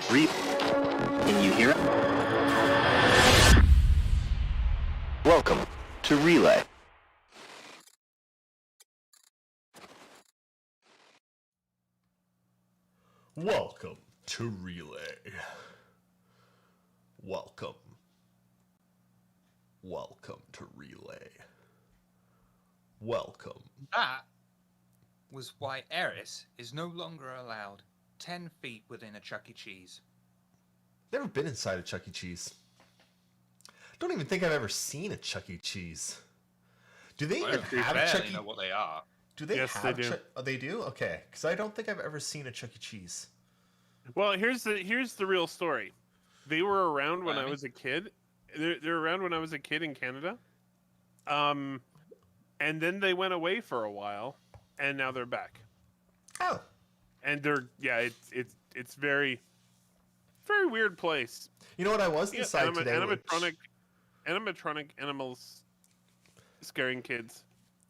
Can you hear it? Welcome to Relay. Welcome to Relay. Welcome. Welcome to Relay. Welcome. That was why Erris is no longer allowed 10 feet within a Chuck E. Cheese. Never been inside a Chuck E. Cheese. Don't even think I've ever seen a Chuck E. Cheese. Do they even have a Chuck E. know what they are. Do they Yes, have they do. Oh, they do? Okay, because I don't think I've ever seen a Chuck E. Cheese. Well, here's the real story. They were around when I was a kid. They're around when I was a kid in Canada. And then they went away for a while, and now they're back. Oh. And it's very weird place. You know what? I was inside today. Animatronic animals scaring kids.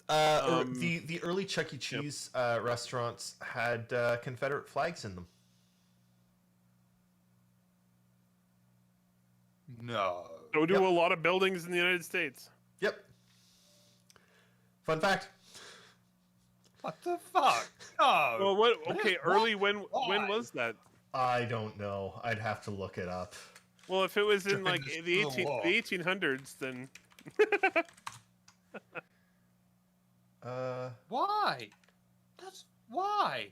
The early Chuck E. Cheese restaurants had Confederate flags in them. No. So do a lot of buildings in the United States. Yep. Fun fact. What the fuck? No. Well, what? Okay, early. When Why? was that? I don't know. I'd have to look it up. Well, if it was in During like the the Civil War. 1800s, then Why? That's why.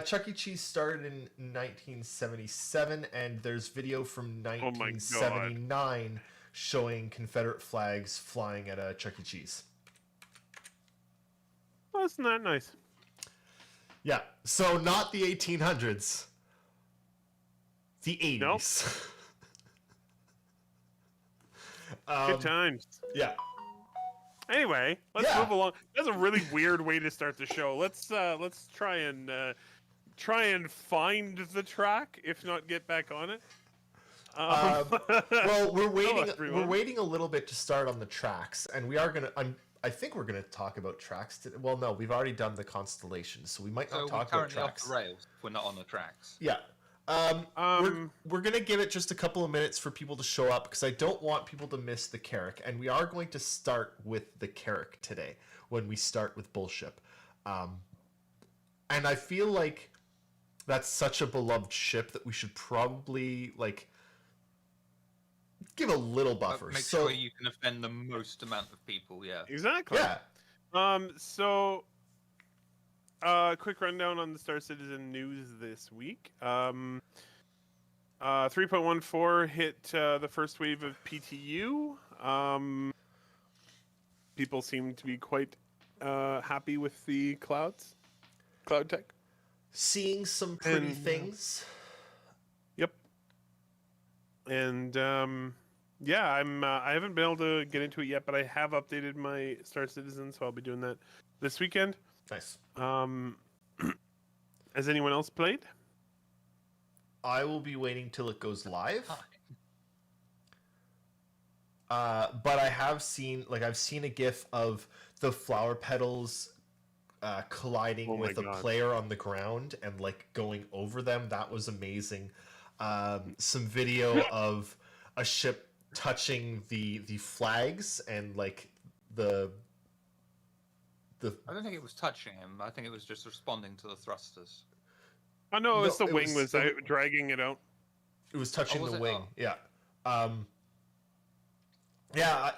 Chuck E. Cheese started in 1977, and there's video from my God. 1979 showing Confederate flags flying at a Chuck E. Cheese. well, isn't that nice? Yeah, so not the 1800s. The 80s. Nope. Good times. Yeah. Anyway, let's Yeah. move along. That's a really weird way to start the show. Let's try and find the track, if not get back on it. Well, we're waiting. everyone. We're waiting a little bit to start on the tracks, and we are gonna. I think we're gonna talk about tracks today. Well, no, we've already done the constellations, so we might So not we're talk about currently off tracks. the rails. We're not on the tracks. Yeah. We're gonna give it just a couple of minutes for people to show up because I don't want people to miss the Carrick, and we are going to start with the Carrick today when we start with Bullship. And I feel like that's such a beloved ship that we should probably like give a little buffer. Make so sure you can offend the most amount of people, yeah. Exactly. yeah, So, quick rundown on the Star Citizen news this week. 3.14 hit the first wave of PTU. People seem to be quite happy with the cloud tech. seeing some pretty And- things. Yep. And yeah, I haven't been able to get into it yet, but I have updated my Star Citizen, so I'll be doing that this weekend. Nice. Has anyone else played? I will be waiting till it goes live. But I have seen, I've seen a GIF of the flower petals colliding Oh my with a God. player on the ground and going over them. That was amazing. Some video of a ship touching the flags and the. I don't think it was touching him. I think it was just responding to the thrusters. Oh no, No, it's the it wing was- was out, dragging it out. It was touching was the it? wing. Oh. Yeah. Yeah.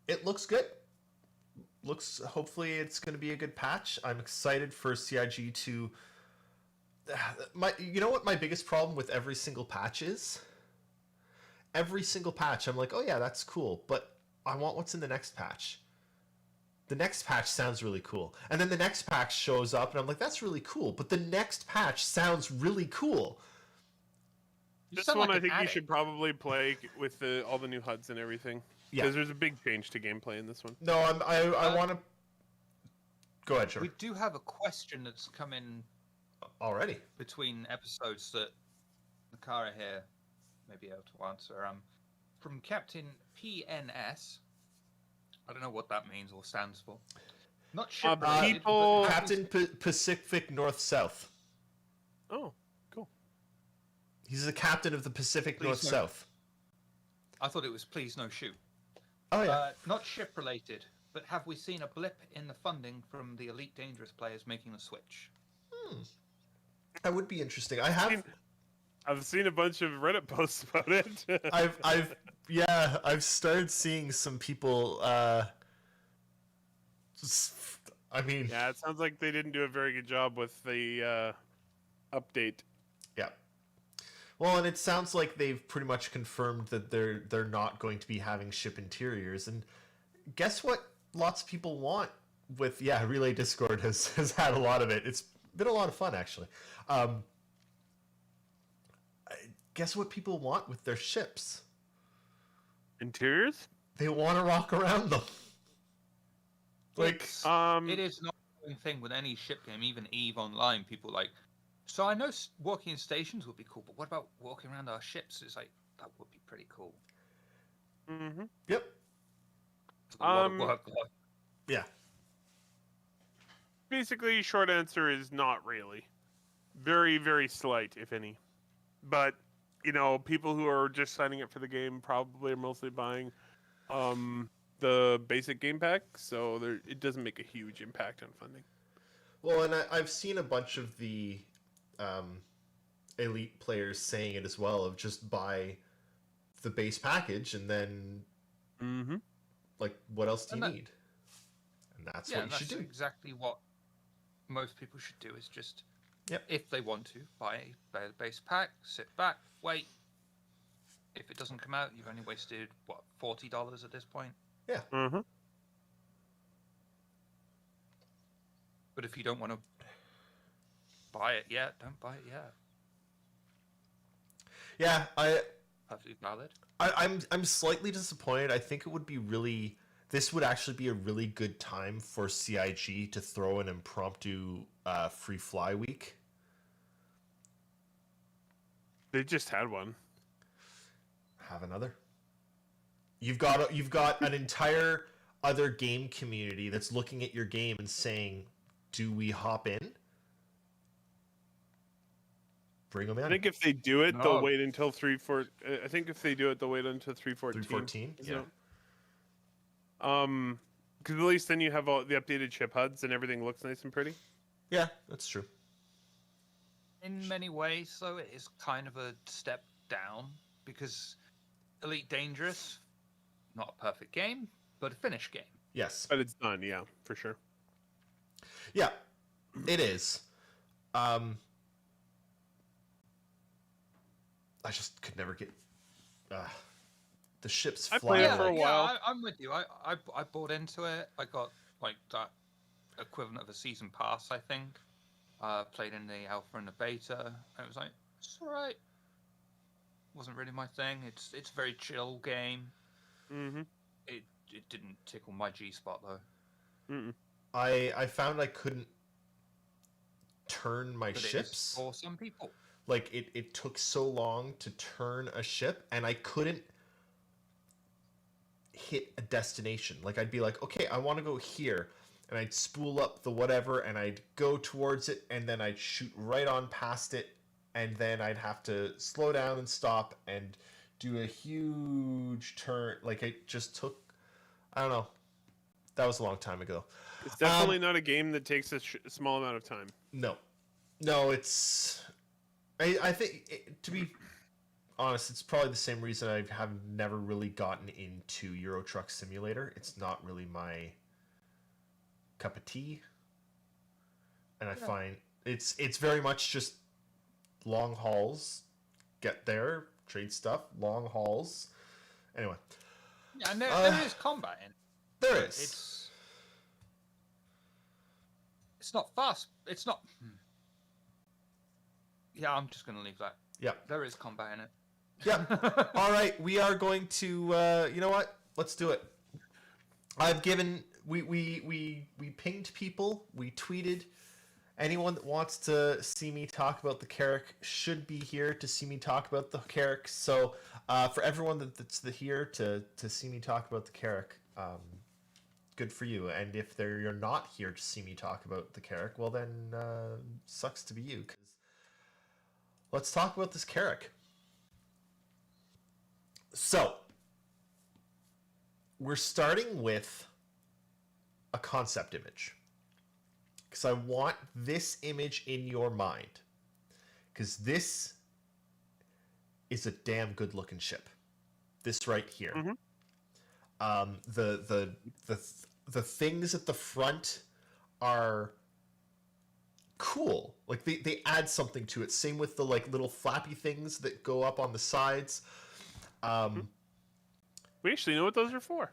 It looks good. Hopefully it's going to be a good patch. I'm excited for CIG to. You know what my biggest problem with every single patch is? Every single patch, I'm like, oh yeah, that's cool, but I want what's in the next patch. The next patch sounds really cool, and then the next patch shows up, and I'm like, that's really cool, but the next patch sounds really cool. You This sound one like I an think you addict. should probably play with all the new HUDs and everything. Yeah. Because there's a big change to gameplay in this one. No, I want to. Go ahead, sure. We do have a question that's come in Already. between episodes that the Kara here may be able to answer. From Captain PNS. I don't know what that means or stands for. Not ship related, people- but Captain Pacific North South. Oh, cool. He's the captain of the Pacific Please no. North-South. I thought it was please no shoot. Oh, yeah. Not ship related, but have we seen a blip in the funding from the Elite Dangerous players making the switch? That would be interesting. I've seen a bunch of Reddit posts about it. I've started seeing some people. Yeah, it sounds like they didn't do a very good job with the update. Yeah. Well, and it sounds like they've pretty much confirmed that they're not going to be having ship interiors. And guess what? Lots of people want with Relay Discord has had a lot of it. It's been a lot of fun, actually. Guess what people want with their ships? Interiors? They want to rock around them. It is not a thing with any ship game, even EVE Online. People like, so I know walking in stations would be cool, but what about walking around our ships? It's like, that would be pretty cool. Mm-hmm. Yep. A lot of work. Yeah. Basically, short answer is not really. Very, very slight, if any. But, people who are just signing up for the game probably are mostly buying the basic game pack, so it doesn't make a huge impact on funding. Well, and I've seen a bunch of the elite players saying it as well, of just buy the base package and then what else do you need? And that's what you should do. Exactly what most people should do, is just, Yep. if they want to, buy the base pack, sit back, wait. If it doesn't come out, you've only wasted, $40 at this point? Yeah. Mm-hmm. But if you don't want to buy it yet, don't buy it yet. Yeah, Perfectly valid. I'm slightly disappointed. I think it would be this would actually be a really good time for CIG to throw an impromptu free fly week. They just had one. Have another. You've got an entire other game community that's looking at your game and saying, "Do we hop in?" Bring them in. I think if they do it, they'll wait until 3.4. I think if they do it, they'll wait until 3.14. 3.14. Yeah. Because at least then you have all the updated ship HUDs and everything looks nice and pretty. Yeah, that's true. In many ways, though, it is kind of a step down, because Elite Dangerous, not a perfect game, but a finished game. Yes. But it's done, yeah, for sure. Yeah, it is. I just could never get the ships I fly. played it for a while. Yeah, I'm with you. I bought into it. I got that equivalent of a season pass, I think. Played in the alpha and the beta. And it was like, it's alright. Wasn't really my thing. It's a very chill game. Mm-hmm. It didn't tickle my G spot though. Mm-mm. I found I couldn't turn my But ships. it is for some people. Like it took so long to turn a ship, and I couldn't hit a destination. Like I'd be like, okay, I want to go here, and I'd spool up the whatever, and I'd go towards it, and then I'd shoot right on past it, and then I'd have to slow down and stop and do a huge turn. Like it just took, I don't know. That was a long time ago. It's definitely not a game that takes a small amount of time. No, it's. I think, to be honest, it's probably the same reason I have never really gotten into Euro Truck Simulator. It's not really my cup of tea, and I find it's very much just long hauls, get there, trade stuff, long hauls. Anyway, Yeah, and there is combat in it. there is. It's not fast. It's not. Yeah, I'm just gonna leave that. Yeah. There is combat in it. Yeah. All right, we are going to. You know what? Let's do it. I've given. We pinged people. We tweeted. Anyone that wants to see me talk about the Carrack should be here to see me talk about the Carrack. So, for everyone that's here to see me talk about the Carrack, good for you. And if you're not here to see me talk about the Carrack, well then, sucks to be you. 'Cause let's talk about this Carrack. So, we're starting with a concept image. Because I want this image in your mind. Because this is a damn good looking ship. This right here. Mhm. The things at the front are cool. Like they add something to it. Same with the like little flappy things that go up on the sides. We actually know what those are for.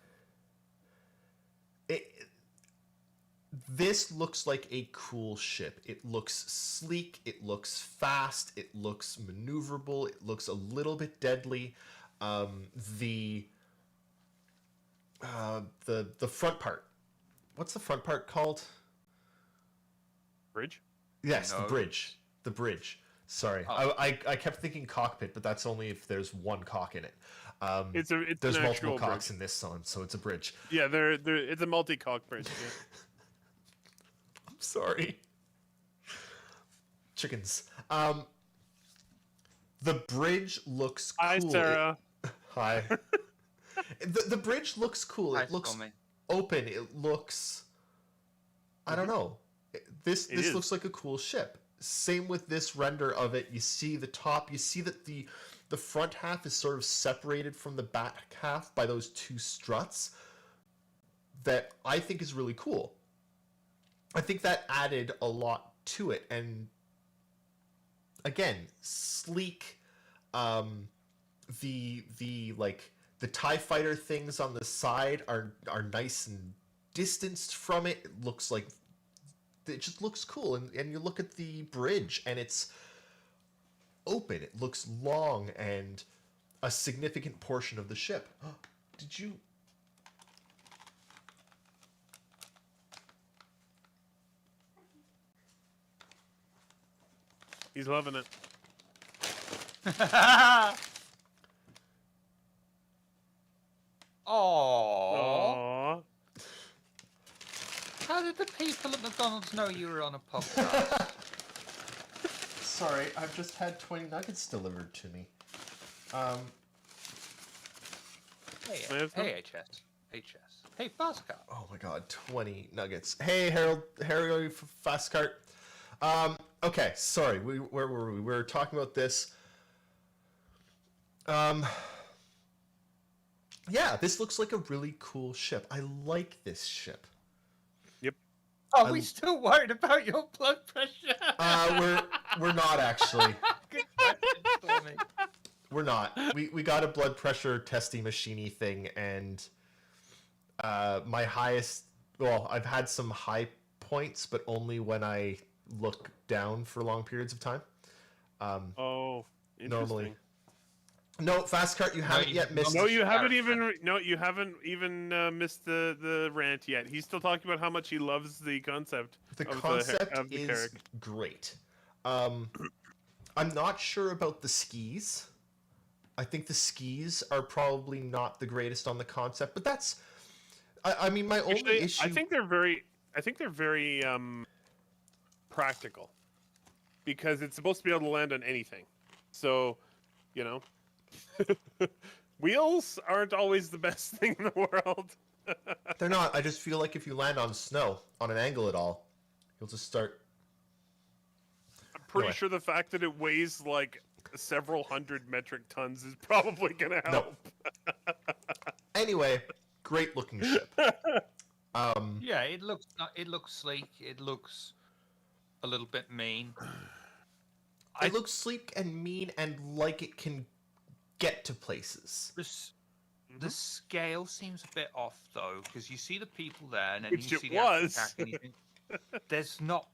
This looks like a cool ship. It looks sleek. It looks fast. It looks maneuverable. It looks a little bit deadly. The front part. What's the front part called? Bridge. Yes, No. the bridge. The bridge. Sorry, Oh. I kept thinking cockpit, but that's only if there's one cock in it. It's There's an multiple actual cocks bridge. in this song, so it's a bridge. Yeah, it's a multi-cock bridge. Yeah. I'm sorry. Chickens. The bridge looks cool. Hi, Sarah. Hi. The bridge looks cool. Hi, It looks Stormy. open. It looks. I don't know. This is. looks like a cool ship. Same with this render of it. You see the top. You see that the front half is sort of separated from the back half by those two struts. That I think is really cool. I think that added a lot to it, and again, sleek. The like the TIE fighter things on the side are nice and distanced from it. It looks like it just looks cool, and you look at the bridge and it's open. It looks long and a significant portion of the ship. Did you? He's loving it. Aww. Aww. How did the people at McDonald's know you were on a podcast? Sorry, I've just had 20 nuggets delivered to me. Hey, May I have some? hey, HS. Hey, Fast Car. Oh my god, 20 nuggets. Hey, Harold Fast Cart. Okay, sorry, where were we? We were talking about this. Yeah, this looks like a really cool ship. I like this ship. Are we still worried about your blood pressure? We're not actually. Good question, Stormy. We're not. We got a blood pressure testing machiney thing, and my highest. Well, I've had some high points, but only when I look down for long periods of time. Oh, interesting. Normally. No, Fast Cart, you haven't yet missed. No, you Sarah. haven't even. No, you haven't even missed the rant yet. He's still talking about how much he loves the concept. The of concept of the is Carrack. great. I'm not sure about the skis. I think the skis are probably not the greatest on the concept, but that's. I mean, my only Actually, issue. I think they're very practical because it's supposed to be able to land on anything. So, you know, wheels aren't always the best thing in the world. They're not. I just feel like if you land on snow on an angle at all, you'll just start. I'm pretty Anyway. sure the fact that it weighs like several hundred metric tons is probably gonna help. Anyway, great looking ship. Yeah, it looks sleek. It looks a little bit mean. It looks sleek and mean and like it can get to places. The scale seems a bit off though, because you see the people there, and then Which you it see the actual was. attack, and you think, there's not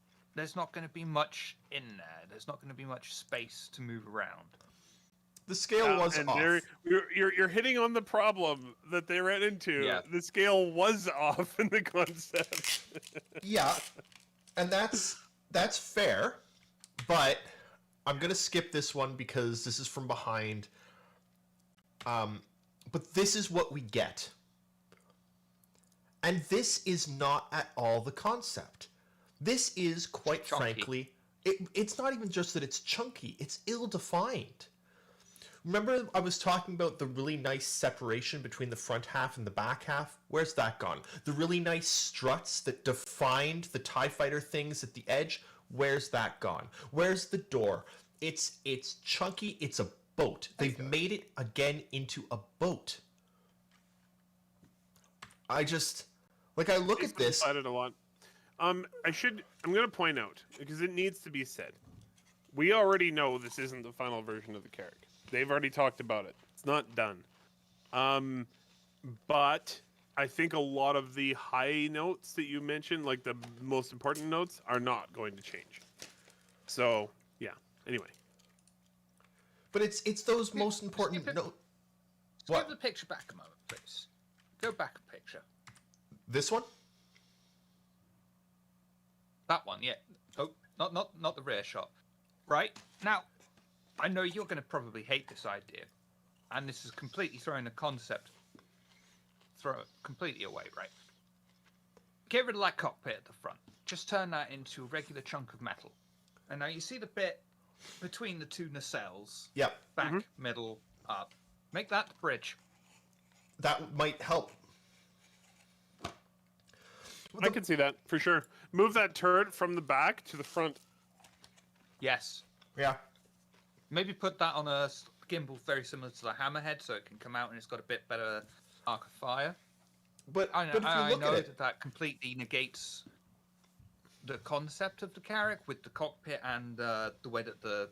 going to be much in there. There's not going to be much space to move around. The scale was and off. You're hitting on the problem that they ran into. Yeah. The scale was off in the concept. Yeah, and that's fair, but I'm gonna skip this one because this is from behind. But this is what we get, and this is not at all the concept. This is quite Chunky. frankly, it's not even just that it's chunky; it's ill-defined. Remember I was talking about the really nice separation between the front half and the back half? Where's that gone? The really nice struts that defined the TIE fighter things at the edge? Where's that gone? Where's the door? It's chunky. It's a boat. They've made it again into a boat. I just I look at this. Decided a lot. I'm going to point out, because it needs to be said, we already know this isn't the final version of the Carrack. They've already talked about it. It's not done. But I think a lot of the high notes that you mentioned, like the most important notes, are not going to change. So, yeah. Anyway. But it's those most important notes. Skip the picture back a moment, please. Go back a picture. This one? That one, yeah. Oh, not the rear shot. Right? Now, I know you're going to probably hate this idea, and this is completely throwing the concept completely away, right? Get rid of that cockpit at the front. Just turn that into a regular chunk of metal. And now you see the bit between the two nacelles. Yep. Back, middle, up. Make that the bridge. That might help. I can see that, for sure. Move that turret from the back to the front. Yes. Yeah. Maybe put that on a gimbal very similar to the Hammerhead, so it can come out and it's got a bit better arc of fire. But I if you look know at it, that completely negates the concept of the Carrack with the cockpit and the way that the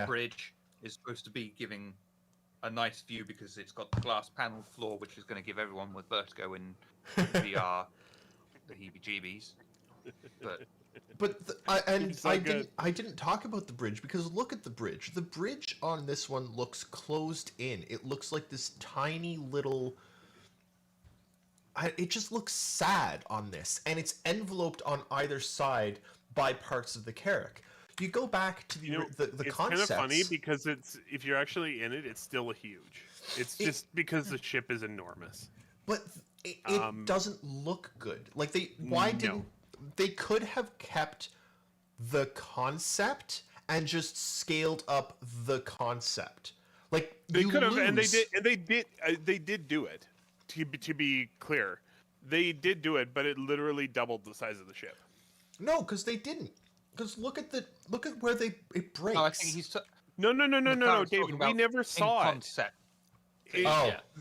bridge is supposed to be giving a nice view because it's got the glass panel floor, which is going to give everyone with vertigo in VR the heebie-jeebies. I didn't talk about the bridge because look at the bridge. The bridge on this one looks closed in. It looks like this tiny little. It just looks sad on this, and it's enveloped on either side by parts of the Carrack. You go back to the it's concepts. kind of funny because if you're actually in it, it's still huge. It's just because the ship is enormous. But it doesn't look good. Like they could have kept the concept and just scaled up the concept. Like they could have, and they did do it. To be clear, they did do it, but it literally doubled the size of the ship. No, because they didn't. Because look at where it breaks. Oh, I think he's No, David. We never saw it.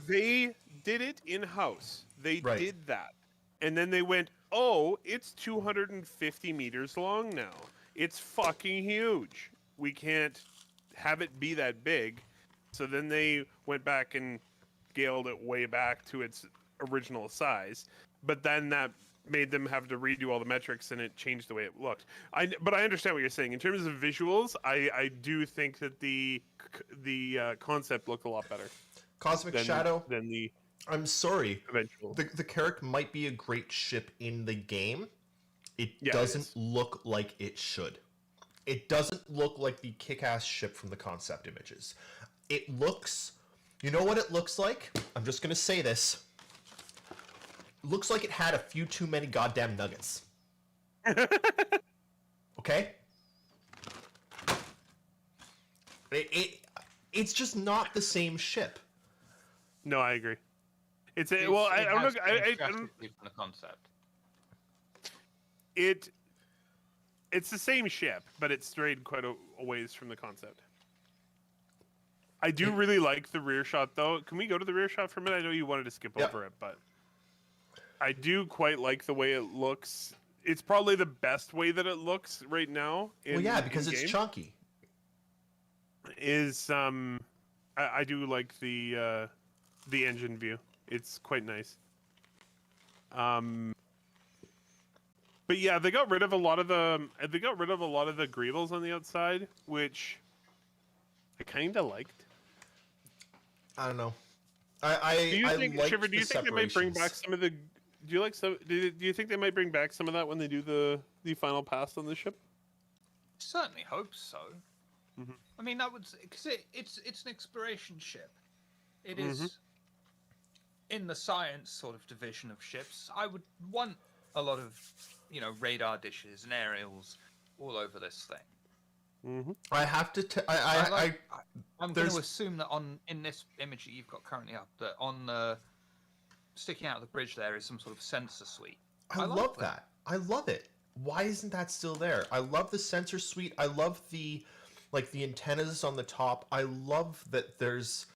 They did it in house. They did that, and then they went, "Oh, it's 250 meters long now. It's fucking huge. We can't have it be that big." So then they went back and scaled it way back to its original size, but then that made them have to redo all the metrics, and it changed the way it looked. But I understand what you're saying. In terms of visuals, I do think that the concept looked a lot better. Cosmic Shadow. Than the. I'm sorry. Eventual. The Carrack might be a great ship in the game. It doesn't look like it should. It doesn't look like the kick-ass ship from the concept images. It looks. You know what it looks like? I'm just gonna say this. Looks like it had a few too many goddamn nuggets. Okay? It's just not the same ship. No, I agree. I don't know. I don't. The concept. It's the same ship, but it strayed quite a ways from the concept. I do really like the rear shot, though. Can we go to the rear shot for a minute? I know you wanted to skip over it, but I do quite like the way it looks. It's probably the best way that it looks right now. Because it's chunky. I do like the engine view. It's quite nice. But yeah, they got rid of a lot of the greebles on the outside, which I kind of liked. I don't know. Do you think they might bring back some of the? Do you think they might bring back some of that when they do the final pass on the ship? Certainly hope so. Mm-hmm. I mean, that would because it's an exploration ship. It is in the science sort of division of ships. I would want a lot of radar dishes and aerials all over this thing. Mm-hmm. I have to. I'm going to assume that in this image that you've got currently up, that on the sticking out of the bridge there is some sort of sensor suite. I love that. I love it. Why isn't that still there? I love the sensor suite. I love the antennas on the top. I love that there's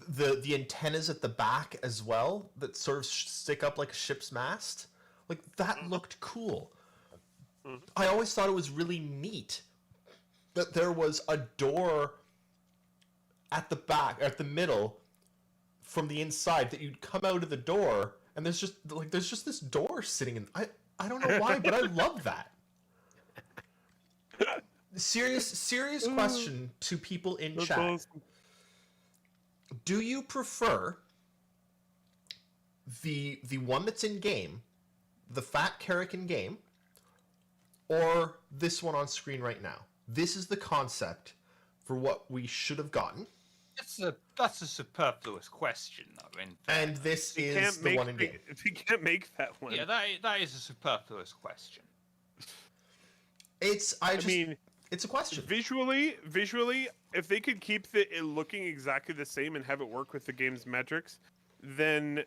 the antennas at the back as well that sort of stick up like a ship's mast. Like that looked cool. I always thought it was really neat that there was a door at the back, at the middle, from the inside that you'd come out of the door, and there's just this door sitting in. I don't know why, but I love that. Serious question to people in chat. Awesome. Do you prefer the one that's in game, the fat Carrack in game, or this one on screen right now? This is the concept for what we should have gotten. That's a superfluous question, though. And this is the one in game. If you can't make that one, Yeah, that is a superfluous question. It's a question. Visually, if they could keep it looking exactly the same and have it work with the game's metrics, then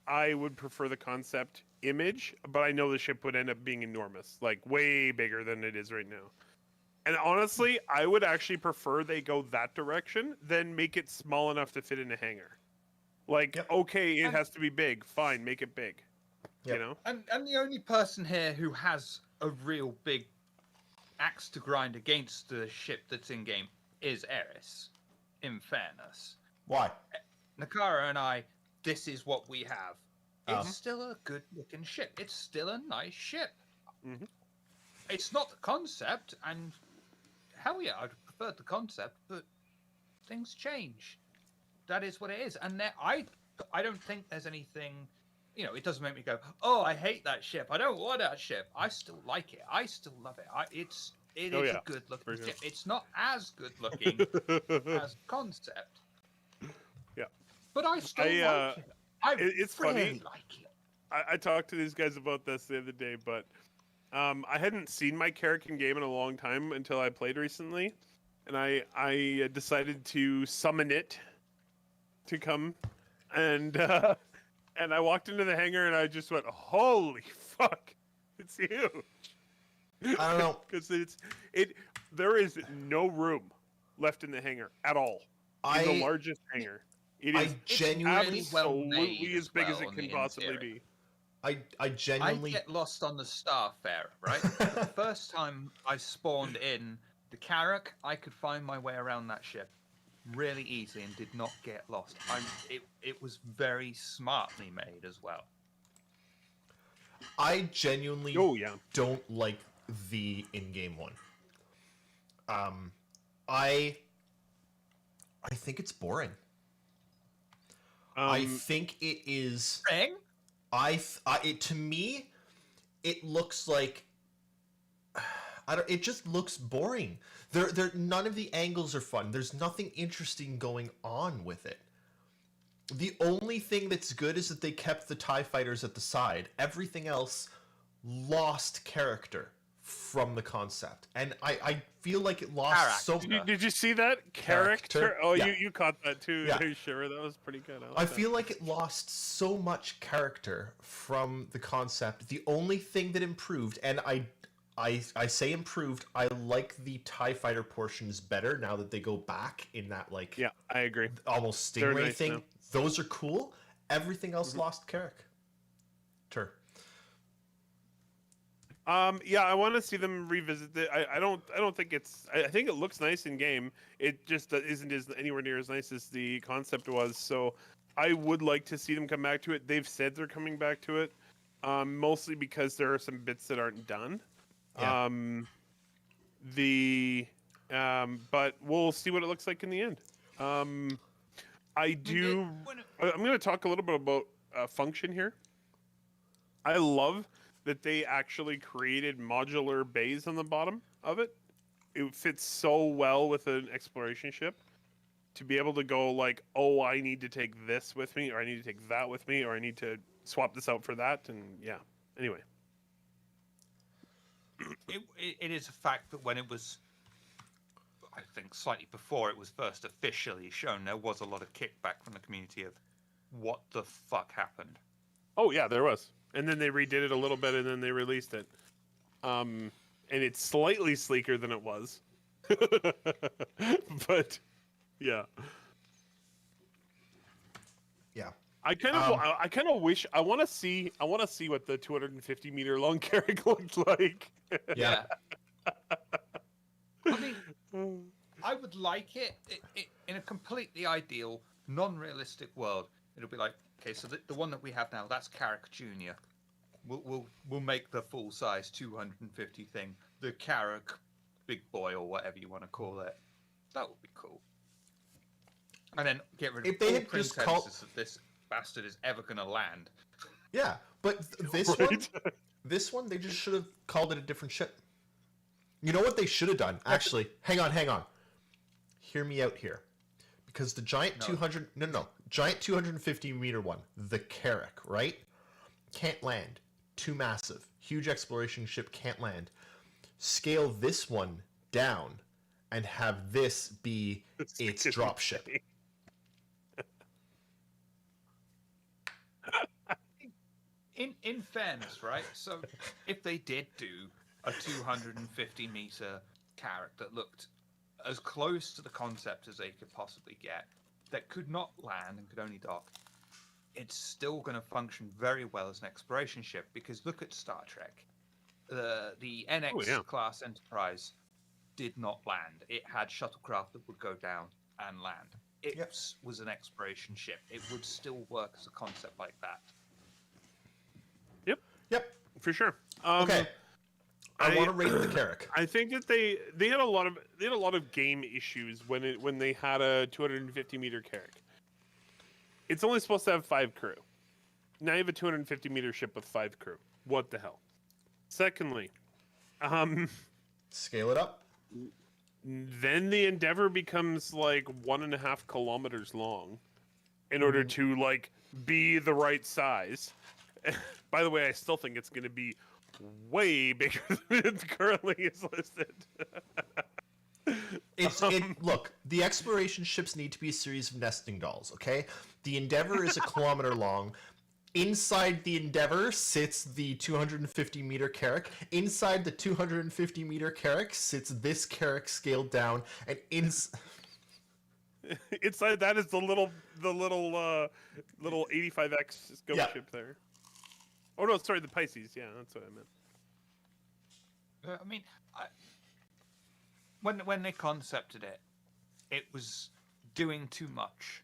I would prefer the concept image. But I know the ship would end up being enormous, like way bigger than it is right now. And honestly, I would actually prefer they go that direction than make it small enough to fit in a hangar. Like, okay, it has to be big. Fine, make it big. Yep. You know? And the only person here who has a real big axe to grind against the ship that's in game is Erris, in fairness. Why? Nakara and I, this is what we have. It's Oh. still a good looking ship. It's still a nice ship. Mhm. It's not the concept, and hell yeah, I'd prefer the concept, but things change. That is what it is. And I don't think there's anything, it doesn't make me go, oh, I hate that ship. I don't want that ship. I still like it. I still love it. It is a good looking ship. It's not as good looking as concept. Yeah. But I still like it. It's really funny. like it. I talked to these guys about this the other day, but I hadn't seen my Carrack in game in a long time until I played recently, and I decided to summon it to come, and I walked into the hangar and I just went, "Holy fuck, it's you!" I don't know. Because there is no room left in the hangar at all. It's the largest hangar. It is genuinely absolutely as big as it can possibly be. I genuinely I get lost on the Starfarer, right? The first time I spawned in the Carrack, I could find my way around that ship really easy and did not get lost. It was very smartly made as well. I genuinely don't like the in-game one. I think it's boring. I think it is. Ring? To me, it looks like it just looks boring. None of the angles are fun. There's nothing interesting going on with it. The only thing that's good is that they kept the TIE fighters at the side. Everything else lost character from the concept, and I feel like it lost Did you see that character? Oh, yeah. you caught that too. Yeah. Sure, that was pretty good. I feel like it lost so much character from the concept. The only thing that improved, and I say improved, I like the TIE fighter portions better now that they go back in that I agree. Almost They're Stingray nice thing. now. Those are cool. Everything else lost character. I want to see them revisit it. I don't think it's. I think it looks nice in game. It just isn't anywhere near as nice as the concept was. So I would like to see them come back to it. They've said they're coming back to it, mostly because there are some bits that aren't done. Yeah. But we'll see what it looks like in the end. I'm going to talk a little bit about function here. I love that they actually created modular bays on the bottom of it. It fits so well with an exploration ship to be able to go like, oh, I need to take this with me, or I need to take that with me, or I need to swap this out for that. And yeah, anyway. it is a fact that when it was, I think, slightly before it was first officially shown, there was a lot of kickback from the community of what the fuck happened. Oh yeah, there was. And then they redid it a little bit, and then they released it. And it's slightly sleeker than it was. But yeah. Yeah. I kind of wish I want to see what the 250 meter long Carrick looked like. Yeah. I mean, I would like it in a completely ideal, non-realistic world. It'll be like, okay, so the one that we have now, that's Carrick Junior. We'll make the full size 250 thing the Carrick Big Boy or whatever you want to call it. That would be cool. And then get rid of If they all had just pretenses that this bastard is ever going to land. Yeah, but this Right? this one, they just should have called it a different ship. You know what they should have done? Actually, hang on. Hear me out here. Because the giant giant 250 meter one, the Carrick, right? Can't land. Too massive. Huge exploration ship can't land. Scale this one down and have this be its drop ship. In fairness, right? So if they did do a 250 meter Carrick that looked as close to the concept as they could possibly get, that could not land and could only dock, it's still going to function very well as an exploration ship. Because look at Star Trek, the NX class Enterprise did not land. It had shuttlecraft that would go down and land. It was an exploration ship. It would still work as a concept like that. Yep. For sure. Okay. I want to rate the Carrick. I think that they had a lot of game issues when they had a 250 meter Carrick. It's only supposed to have 5 crew. Now you have a 250 meter ship with 5 crew. What the hell? Secondly, Scale it up. then the Endeavor becomes like 1.5 kilometers long in order to like be the right size. By the way, I still think it's going to be way bigger than it currently is listed. Look, the exploration ships need to be a series of nesting dolls, okay? The Endeavor is a kilometer long. Inside the Endeavor sits the 250 meter Carrick. Inside the 250 meter Carrick sits this Carrick scaled down, and Inside that is the little 85X scope ship there. Oh no, sorry, the Pisces. Yeah, that's what I meant. I mean, when they concepted it, it was doing too much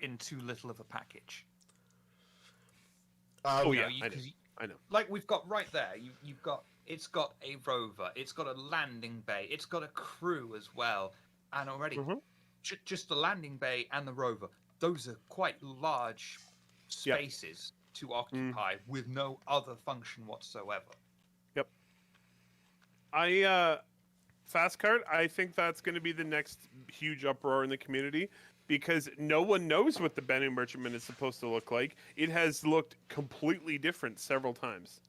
in too little of a package. I know. Like we've got right there, you've got, it's got a rover, it's got a landing bay, it's got a crew as well, and already just the landing bay and the rover, those are quite large spaces to occupy with no other function whatsoever. Yep. Fast Cart, I think that's going to be the next huge uproar in the community, because no one knows what the Bennu Merchantman is supposed to look like. It has looked completely different several times.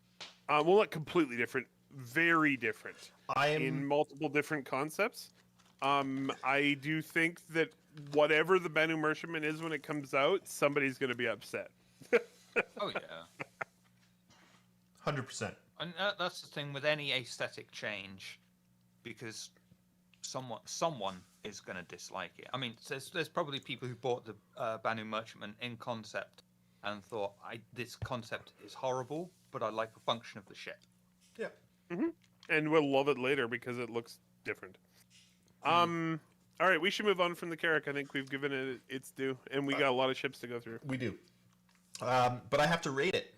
Well, not completely different, very different. In multiple different concepts. I do think that whatever the Bennu Merchantman is when it comes out, somebody's going to be upset. Oh yeah, 100%. And that's the thing with any aesthetic change, because someone is going to dislike it. I mean, there's probably people who bought the Bennu Merchantman in concept and thought, this concept is horrible, but I like the function of the ship. Yeah. And we'll love it later because it looks different. All right, we should move on from the Carrick. I think we've given it its due, and we got a lot of ships to go through. We do. But I have to rate it.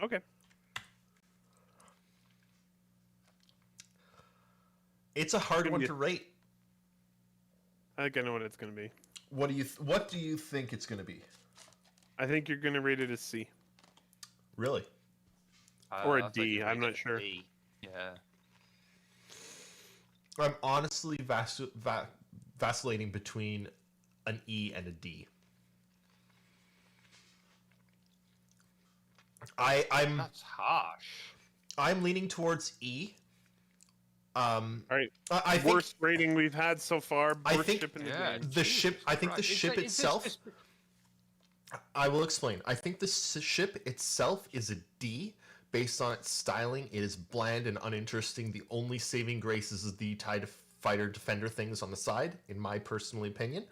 Okay. It's a hard one to rate. I think I know what it's going to be. What do you think it's going to be? I think you're going to rate it as C. Really? Or a D, I'm not sure. D. Yeah. I'm honestly vacillating between an E and a D. That's harsh. I'm leaning towards E. All right. I think Worst rating we've had so far. I Worst think ship in the Yeah. game. the ship. I think the Christ. ship Is this itself. just- I will explain. I think the ship itself is a D based on its styling. It is bland and uninteresting. The only saving grace is the TIE fighter defender things on the side, in my personal opinion.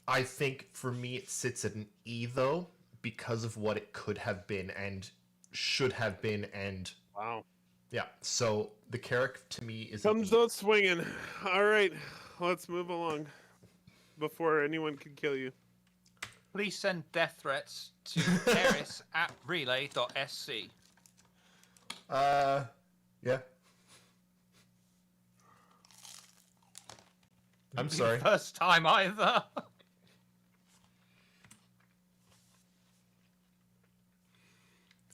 I think for me it sits at an E though, because of what it could have been and should have been, and Wow. yeah. So the Carrack to me is an Comes E. out swinging. All right, let's move along before anyone can kill you. Please send death threats to Erris at relay.sc. Yeah. I'm sorry. First time either.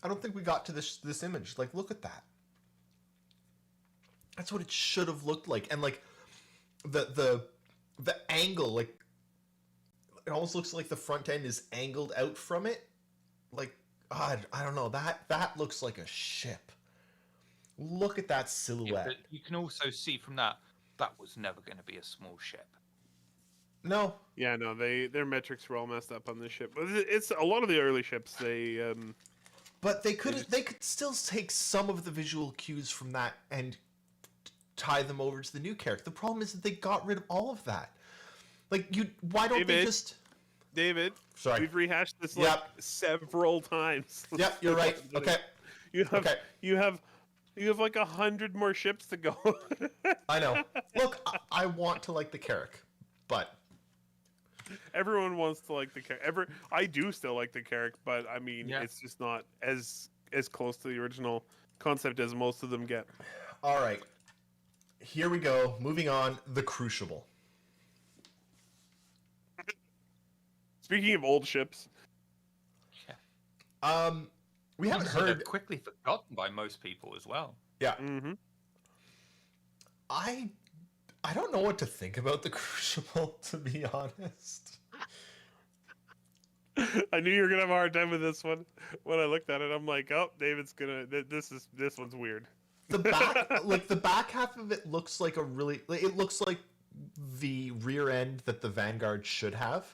I don't think we got to this image. Like, look at that. That's what it should have looked like. And like the angle, like it almost looks like the front end is angled out from it. Like, I don't know. That looks like a ship. Look at that Yeah, silhouette. but you can also see from that was never going to be a small ship. No. Yeah, no, their metrics were all messed up on this ship. But it's a lot of the early ships. But they could still take some of the visual cues from that and tie them over to the new character. The problem is that they got rid of all of that. Like, why don't they just... David, Sorry. we've rehashed this Yep. several times. Yep, you're right. Okay. You have Okay. you have like 100 more ships to go. I know. Look, I want to like the Carrack, but Everyone wants to like the Carrack. I do still like the Carrack, but I mean, Yeah. it's just not as close to the original concept as most of them get. all right. Here we go. Moving on. The Crucible. Speaking of old ships, Yeah. We haven't Also, they're heard. quickly forgotten by most people as well. Yeah. mm-hmm. I don't know what to think about the Crucible, to be honest. I knew you were gonna have a hard time with this one. When I looked at it, I'm like, oh, David's gonna. This one's weird. The back, like the back half of it, looks like it looks like the rear end that the Vanguard should have.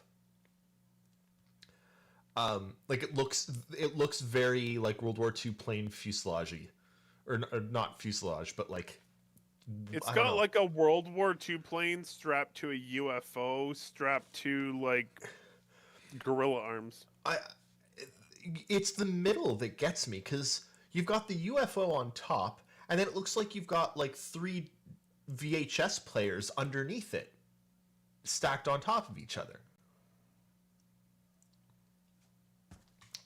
Like it looks very like World War II plane fuselage-y. Or not fuselage, but like It's I don't got know. like a World War II plane strapped to a UFO, strapped to like gorilla arms. It's the middle that gets me, because you've got the UFO on top, and then it looks like you've got like 3 VHS players underneath it, stacked on top of each other.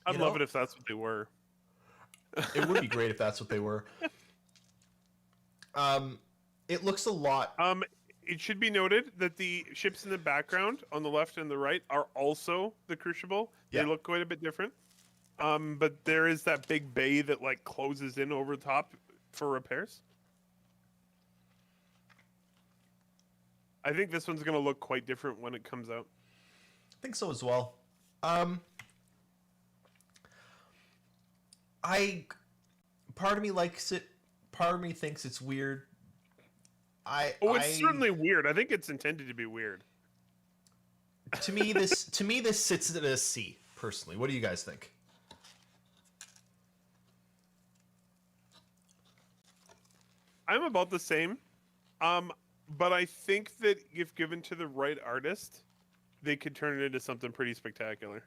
I'd love it if that's what they were. It would be great if that's what they were. It looks a lot. It should be noted that the ships in the background on the left and the right are also the Crucible. They Yeah. look quite a bit different. But there is that big bay that like closes in over the top for repairs. I think this one's gonna look quite different when it comes out. I think so as well. Part of me likes it. Part of me thinks it's weird. It's certainly weird. I think it's intended to be weird. To me this sits at a C personally. What do you guys think? I'm about the same. But I think that if given to the right artist, they could turn it into something pretty spectacular.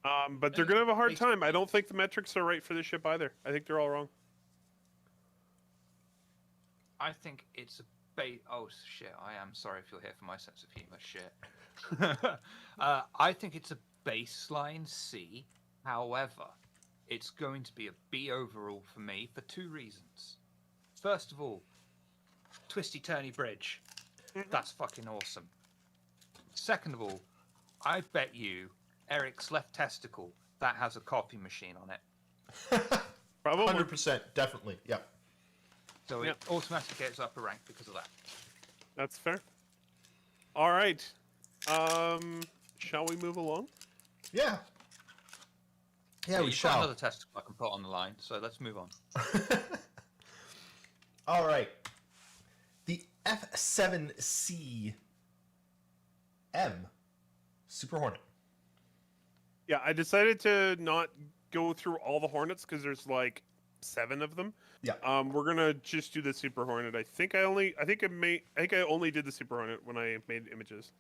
But they're gonna have a hard time. I don't think the metrics are right for this ship either. I think they're all wrong. I think it's a oh shit, I am sorry if you're here for my sense of humor, shit. I think it's a baseline C. However, it's going to be a B overall for me for 2 reasons. First of all, twisty turny bridge. That's fucking awesome. Second of all, I bet you Eric's left testicle that has a coffee machine on it. Probably. 100%, definitely. Yep. So it automatically gets up a rank because of that. That's fair. All right. Shall we move along? Yeah. Yeah, we you've got shall. another testicle I can put on the line, so let's move on. All right. The F7CM Super Hornet. Yeah, I decided to not go through all the Hornets because there's like 7 of them. Yeah. We're gonna just do the Super Hornet. I think I only did the Super Hornet when I made images.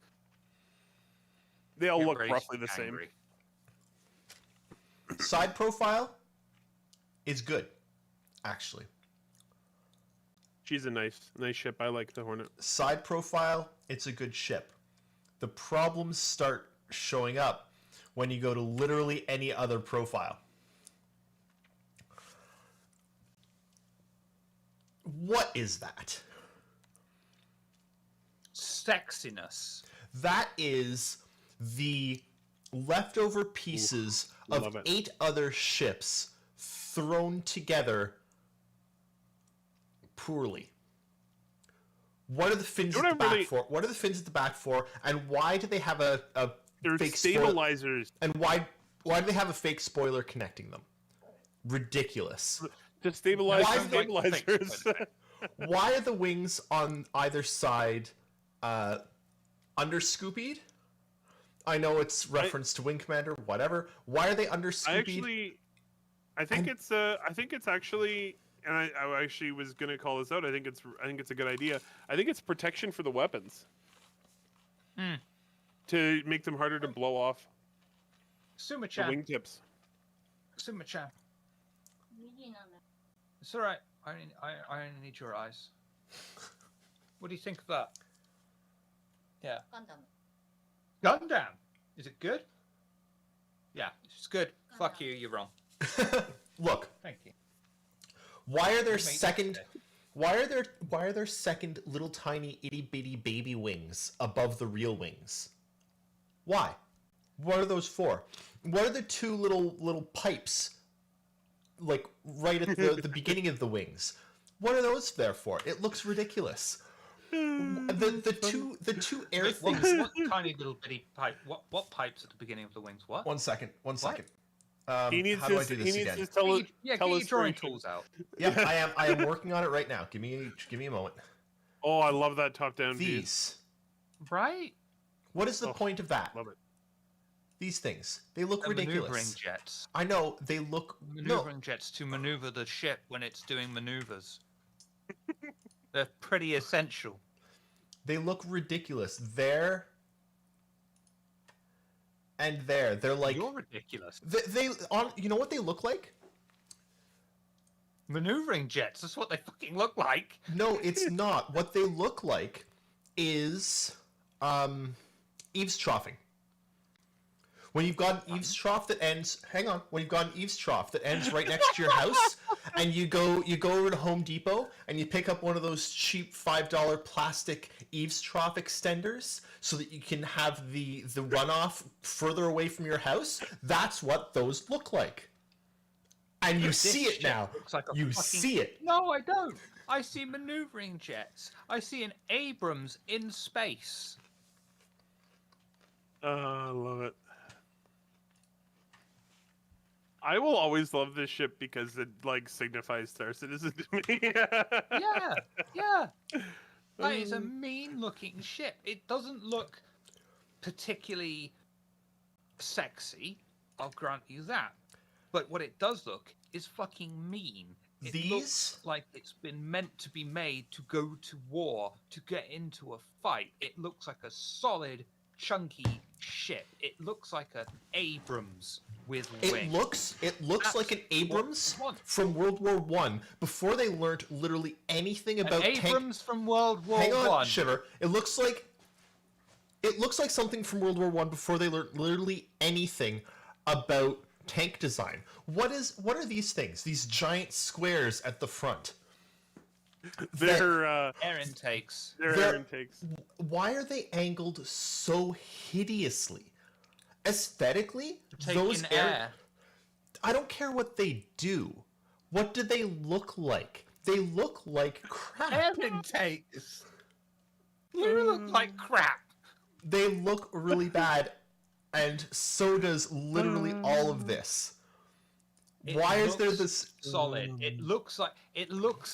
They all look Erase roughly the same. angry. Side profile is good, actually. She's a nice ship. I like the Hornet. Side profile, it's a good ship. The problems start showing up when you go to literally any other profile. What is that? Sexiness. That is the leftover pieces of love it. 8 other ships thrown together poorly. What are the fins You at know the what I back really- for? What are the fins at the back for? And why do they have a They're fake spoiler? stabilizers. And why do they have a fake spoiler connecting them? Ridiculous. To stabilize Why the do they- stabilizers. Why are the wings on either side under-scoopied? I know it's reference to Wing Commander, whatever. Why are they under-scoopied? I think it's actually, and I actually was gonna call this out. I think it's a good idea. I think it's protection for the weapons. To make them harder to blow off the Suma-chan. wingtips. Suma-chan. It's all right. I only need your eyes. What do you think of that? Yeah. Gundam. Is it good? Yeah, it's good. Fuck you. You're wrong. Look, Thank you. why are there You made that second? mistake. Why are there second little tiny itty bitty baby wings above the real wings? Why? What are those for? What are the 2 little pipes, like right at the beginning of the wings? What are those there for? It looks ridiculous. The two air Wait, things. what tiny little bitty pipe? What pipes at the beginning of the wings? What? One second. He needs how do I his, do he this needs again? his Get your drawing telestration. tools out. Yeah, I am working on it right now. Give me a moment. Oh, I love that top-down view. These. Right? What is the Oh, point of that? Love it. These things. They look And maneuvering ridiculous. jets. I know they look Maneuvering jets to maneuver the ship when it's doing maneuvers. They're pretty essential. They look ridiculous. There and there. They're like You're ridiculous. they on. You know what they look like? Maneuvering jets. That's what they fucking look like. No, it's not. What they look like is eavesdropping. When you've got an eaves trough that ends, when you've got an eaves trough that ends right next to your house, and you go over to Home Depot and you pick up one of those cheap $5 plastic eaves trough extenders so that you can have the runoff further away from your house. That's what those look like, and you This see it shit now. looks like a You fucking- see it. No, I don't. I see maneuvering jets. I see an Abrams in space. I love it. I will always love this ship because it like signifies Star Citizen to me. Yeah, yeah. That is a mean-looking ship. It doesn't look particularly sexy. I'll grant you that. But what it does look is fucking mean. It These- looks like it's been meant to be made to go to war, to get into a fight. It looks like a solid, chunky ship. It looks like an Abrams with It wings. looks That's like an Abrams what I want. from World War One before they learned literally anything An about Abrams from World War Hang on, One. Shiver. It looks like something from World War One before they learned literally anything about tank design. What are these things? These giant squares at the front. They're Air intakes. they're they're- air intakes. Why are they angled so hideously? Aesthetically, those Taking air. I don't care what they do. What do they look like? They look like crap. Air intakes. You look like crap. They look really bad, and so does literally all of this. Why is there looks this solid? It looks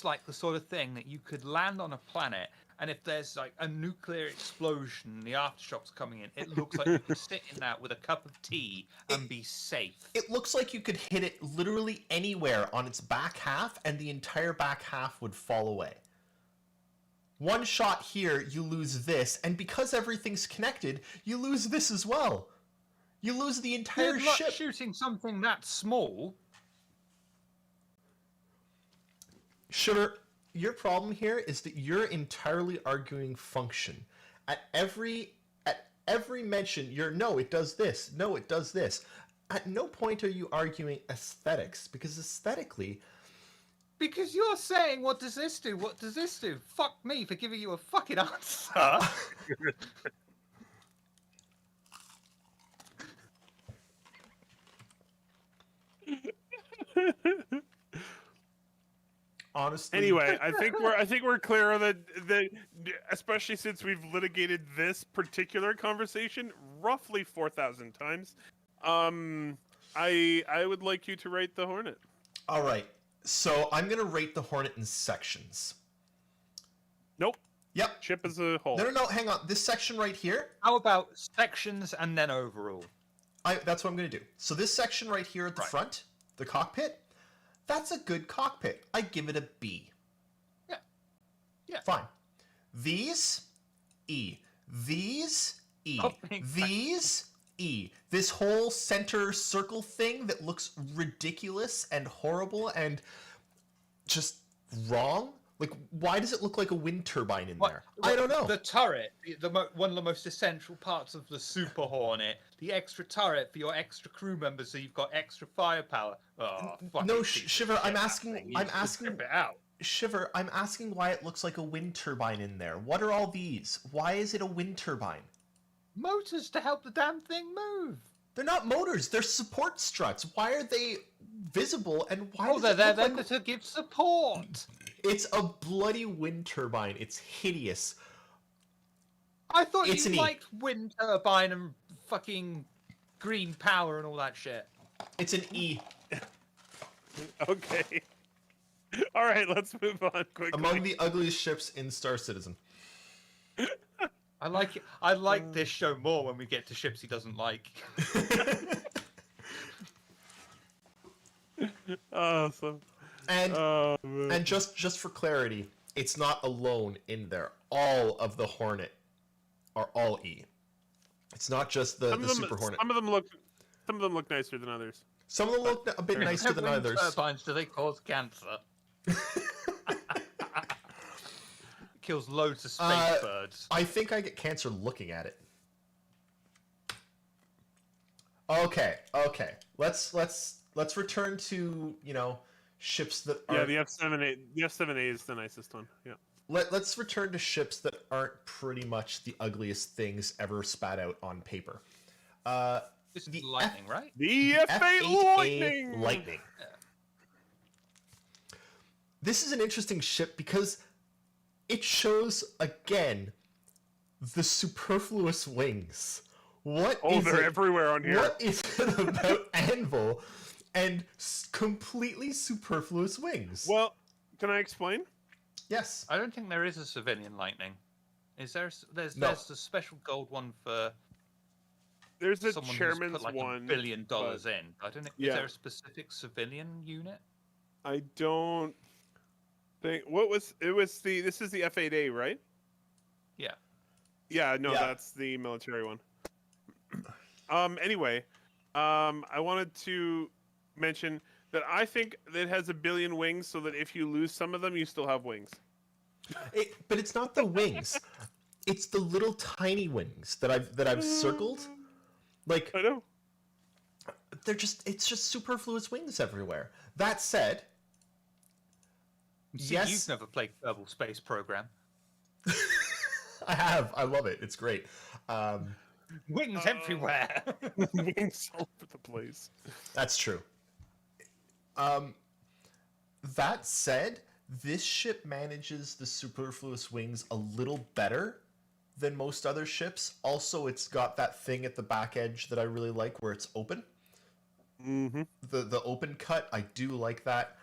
like the sort of thing that you could land on a planet, and if there's like a nuclear explosion, the aftershocks coming in, it looks like you could sit in that with a cup of tea and be safe. It looks like you could hit it literally anywhere on its back half, and the entire back half would fall away. One shot here, you lose this, and because everything's connected, you lose this as well. You lose the entire Good luck ship. shooting something that small. Sugar, your problem here is that you're entirely arguing function. At every mention, you're no, it does this. No, it does this. At no point are you arguing aesthetics, because aesthetically, Because you're saying, what does this do? What does this do? Fuck me for giving you a fucking answer. honestly. Anyway, I think we're clear that especially since we've litigated this particular conversation roughly 4,000 times. I would like you to rate the Hornet. All right. So I'm gonna rate the Hornet in sections. Nope. Yep. Ship as a whole. No, hang on. This section right here, How about sections and then overall? that's what I'm going to do. So this section right here at the front, the cockpit, that's a good cockpit. I give it a B. Yeah. Yeah. Fine. These, E. These, E. Oh, thanks. These, E. This whole center circle thing that looks ridiculous and horrible and just wrong. Like, why does it look like a wind turbine in there? I don't know. The turret, one of the most essential parts of the Super Hornet, the extra turret for your extra crew members, so you've got extra firepower. Oh, No, Shiver, I'm asking, Strip it out. Shiver, I'm asking why it looks like a wind turbine in there. What are all these? Why is it a wind turbine? Motors to help the damn thing move. They're not motors. They're support struts. Why are they visible? And why? Oh, does they're it there look like to give support. It's a bloody wind turbine. It's hideous. I thought It's an you E. liked wind turbine and fucking green power and all that shit. It's an E. Okay. All right, let's move on quickly. Among the ugliest ships in Star Citizen. I like it. I like this show more when we get to ships he doesn't like. Awesome. And just for clarity, it's not alone in there. All of the Hornet are all E. It's not just the Super Hornet. Some of them look nicer than others. Some of them look a bit nicer than Wind others. turbines, do they cause cancer? Kills loads of space birds. I think I get cancer looking at it. Okay. Let's return to, ships that are... Yeah, the F-7A. The F-7A is the nicest one. Yeah. Let's return to ships that aren't pretty much the ugliest things ever spat out on paper. This is the lightning, right? The F-8 Lightning. Yeah. This is an interesting ship because it shows, again, the superfluous wings. They're everywhere on here. What is it about Anvil and completely superfluous wings? Well, can I explain? Yes. I don't think there is a civilian lightning. Is there? There's No. a special gold one for There's a someone who's chairman's put like one. $1 billion in. I don't know. Yeah. Is there a specific civilian unit? I don't think. This is the F-8A, right? Yeah. Yeah, no, Yeah. that's the military one. Anyway, I wanted to mention that I think it has 1 billion wings, so that if you lose some of them, you still have wings. But it's not the wings. It's the little tiny wings that I've circled. Like, I know. it's just superfluous wings everywhere. That said, See, yes, you've never played Kerbal Space Program. I have. I love it. It's great. Wings everywhere. Wings all over the place. That's true. That said, this ship manages the superfluous wings a little better than most other ships. Also, it's got that thing at the back edge that I really like where it's open. Mm-hmm. The open cut, I do like that.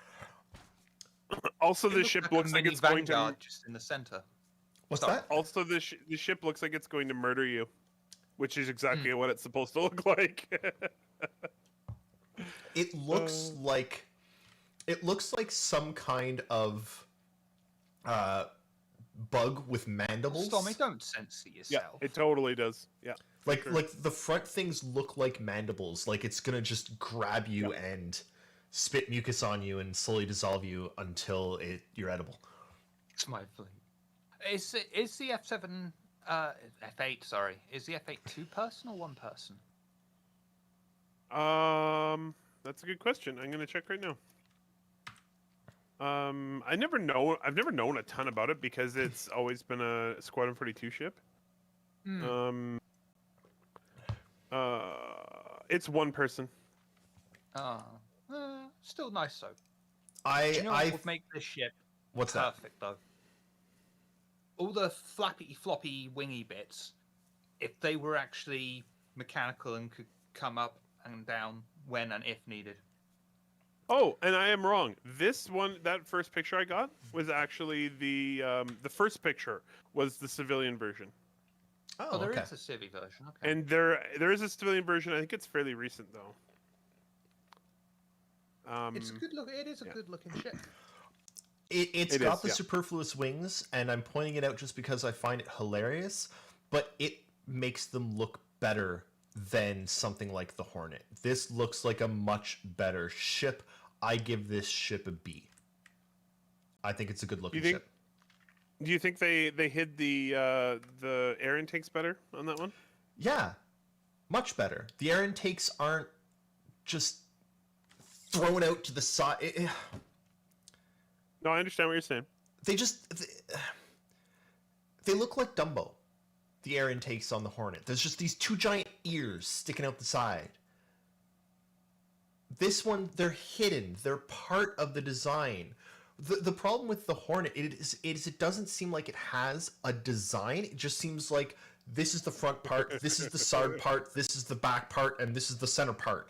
Also, It the ship looks a like mini it's going to. Vanguard just in the center. What's Sorry. that? Also, the ship looks like it's going to murder you, which is exactly what it's supposed to look like. It looks like some kind of bug with mandibles. Stormy, don't censor Yeah, yourself. it totally does. Yeah. Like sure. like the front things look like mandibles. Like it's gonna just grab you and spit mucus on you and slowly dissolve you until you're edible. It's my fleet. Is the F7 F8? Sorry, is the F8 2-person or 1-person? That's a good question. I'm gonna check right now. I've never known a ton about it because it's always been a Squadron 42 ship. It's 1 person. Still nice though. I Do you know what would make this ship what's that? perfect though? All the flappy floppy wingy bits, if they were actually mechanical and could come up and down when and if needed. Oh, and I am wrong. This one, that first picture I got was actually the first picture was the civilian version. Oh, there okay. is a civvy version. Okay. And there is a civilian version. I think it's fairly recent though. It's a good look. It is a good looking ship. It's It got is, the yeah. superfluous wings, and I'm pointing it out just because I find it hilarious, but it makes them look better than something like the Hornet. This looks like a much better ship. I give this ship a B. I think it's a good looking ship. Do you think they hid the air intakes better on that one? Yeah, much better. The air intakes aren't just thrown out to the side. No, I understand what you're saying. They look like Dumbo, the air intakes on the Hornet. There's just these 2 giant ears sticking out the side. This one, they're hidden. They're part of the design. The problem with the Hornet is it doesn't seem like it has a design. It just seems like this is the front part, this is the side part, this is the back part, and this is the center part.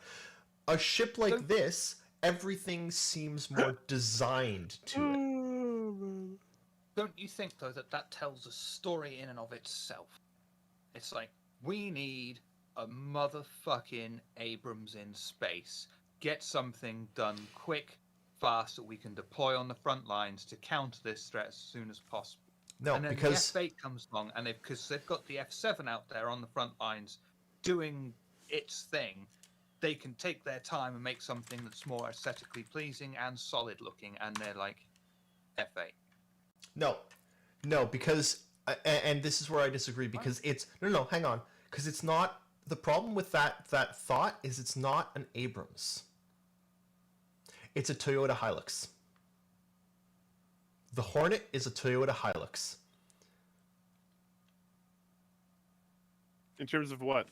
A ship like this, everything seems more designed to it. Don't you think though that tells a story in and of itself? It's like we need a motherfucking Abrams in space. Get something done quick, fast that we can deploy on the front lines to counter this threat as soon as possible. No, and then because the F8 comes along, and because they've got the F7 out there on the front lines doing its thing, they can take their time and make something that's more aesthetically pleasing and solid looking, and they're like F8. No, because and this is where I disagree because it's no, hang on, because it's not the problem with that thought is it's not an Abrams. It's a Toyota Hilux. The Hornet is a Toyota Hilux. In terms of what?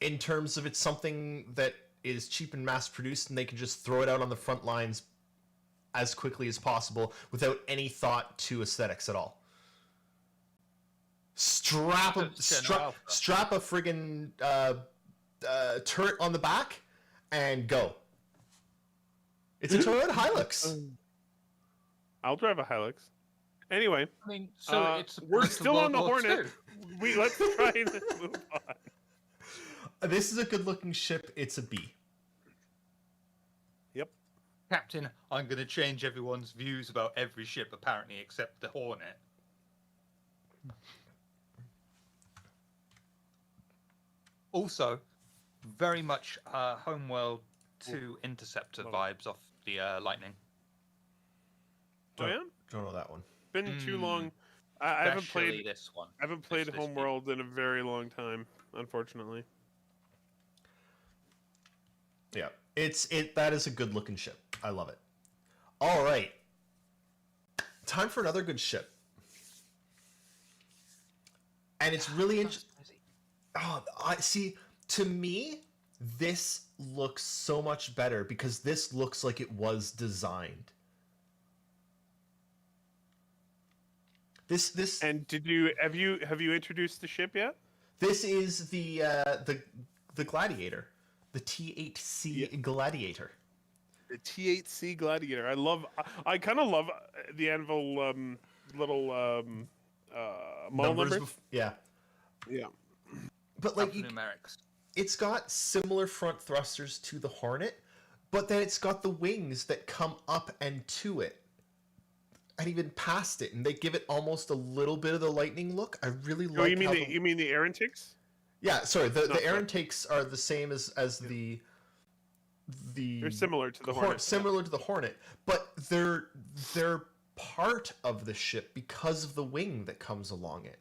In terms of it's something that is cheap and mass produced and they can just throw it out on the front lines as quickly as possible without any thought to aesthetics at all. Strap a friggin' turret on the back and go. It's a Toyota Hilux. I'll drive a Hilux. Anyway, I mean, so we're still on the Hornet. Let's try and move on. This is a good-looking ship. It's a B. Yep. Captain, I'm going to change everyone's views about every ship, apparently, except the Hornet. Also, very much Homeworld 2 Interceptor vibes off the Lightning. Oh, yeah? Don't know that one. Been too long. I haven't played this one. I haven't played Homeworld in a very long time, unfortunately. Yeah, that is a good looking ship. I love it. All right, time for another good ship, and it's really interesting. Oh, I see. To me, this looks so much better because this looks like it was designed. This And have you introduced the ship yet? This is the Gladiator. The T8C Gladiator. The T8C Gladiator. I kind of love the Anvil little model numbers. Yeah. Yeah. But like Numerics. it's got similar front thrusters to the Hornet, but then it's got the wings that come up and to it. And even past it, and they give it almost a little bit of the lightning look. I really like. Oh, you mean the air intakes? Yeah, sorry. The air intakes are the same as the. They're similar to the Hornet. Similar to the Hornet, but they're part of the ship because of the wing that comes along it,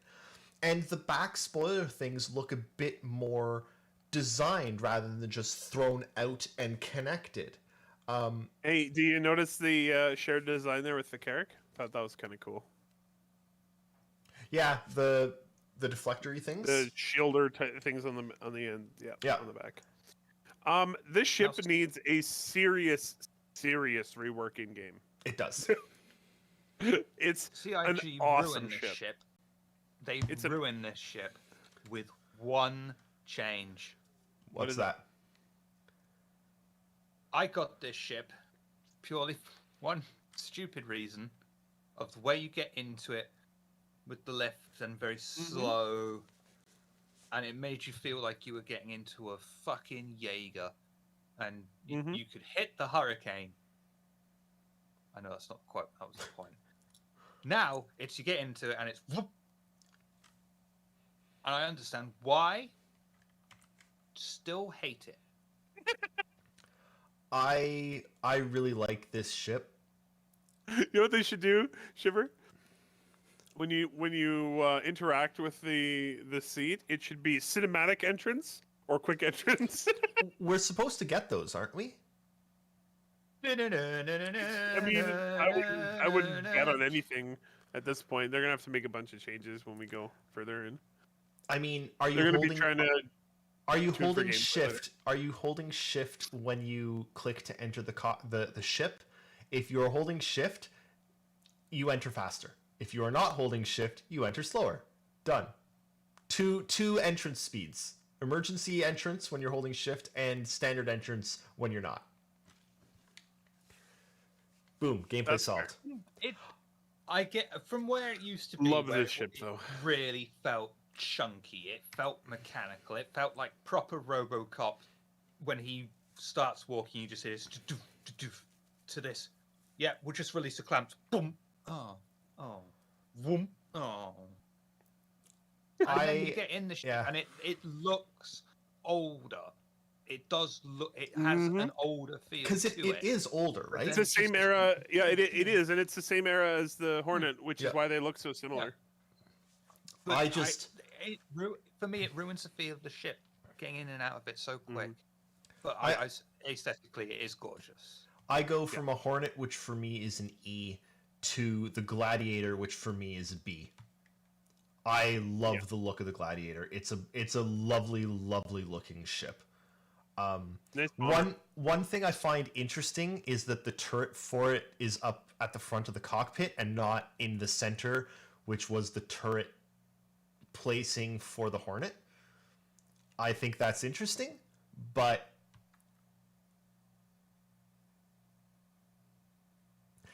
and the back spoiler things look a bit more designed rather than just thrown out and connected. Hey, do you notice the shared design there with the Carrack? Thought that was kind of cool. Yeah, the deflectory things. The shielder things on the end. Yeah, on the back. This ship needs a serious reworking game. It does. It's CIG an awesome ruined ship. this ship. They ruined this ship with one change. What's that? I got this ship purely for one stupid reason of the way you get into it with the lift and very slow, and it made you feel like you were getting into a fucking Jaeger, and you could hit the Hurricane. I know that was the point. Now it's you get into it and it's whoop, and I understand why. Still hate it. I really like this ship. You know what they should do, Shiver? When you interact with the seat, it should be cinematic entrance or quick entrance. We're supposed to get those, aren't we? I mean, I wouldn't bet on anything at this point. They're gonna have to make a bunch of changes when we go further in. I mean, They're gonna be trying to. Are you holding shift? Are you holding shift when you click to enter the ship? If you're holding shift, you enter faster. If you are not holding shift, you enter slower. Done. Two entrance speeds. Emergency entrance when you're holding shift and standard entrance when you're not. Boom, gameplay solved. I get from where it used to be. Love this ship though. Really felt chunky. It felt mechanical. It felt like proper RoboCop. When he starts walking, you just hear to this. Yeah, we'll just release the clamps. Boom. Oh. Boom. Oh. And then you get in the ship, and it looks older. It does look. It has an older feel because it is older, right? It's the same era. Yeah, it is, and it's the same era as the Hornet, which is why they look so similar. Yeah. For me, it ruins the feel of the ship, getting in and out of it so quick. But aesthetically, it is gorgeous. I go from a Hornet, which for me is an E, to the Gladiator, which for me is a B. I love the look of the Gladiator. It's a lovely, lovely looking ship. One thing I find interesting is that the turret for it is up at the front of the cockpit and not in the center, which was the turret placing for the Hornet. I think that's interesting, but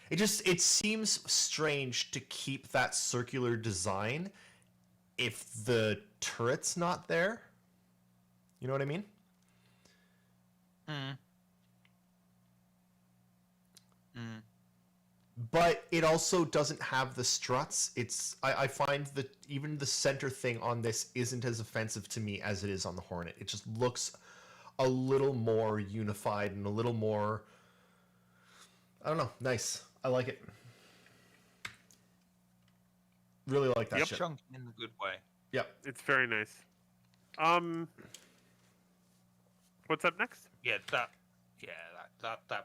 it seems strange to keep that circular design if the turret's not there. You know what I mean? But it also doesn't have the struts. I find that even the center thing on this isn't as offensive to me as it is on the Hornet. It just looks a little more unified and a little more, I don't know, nice. I like it. Really like that ship. Chunky in the good way. Yep. It's very nice. What's up next? That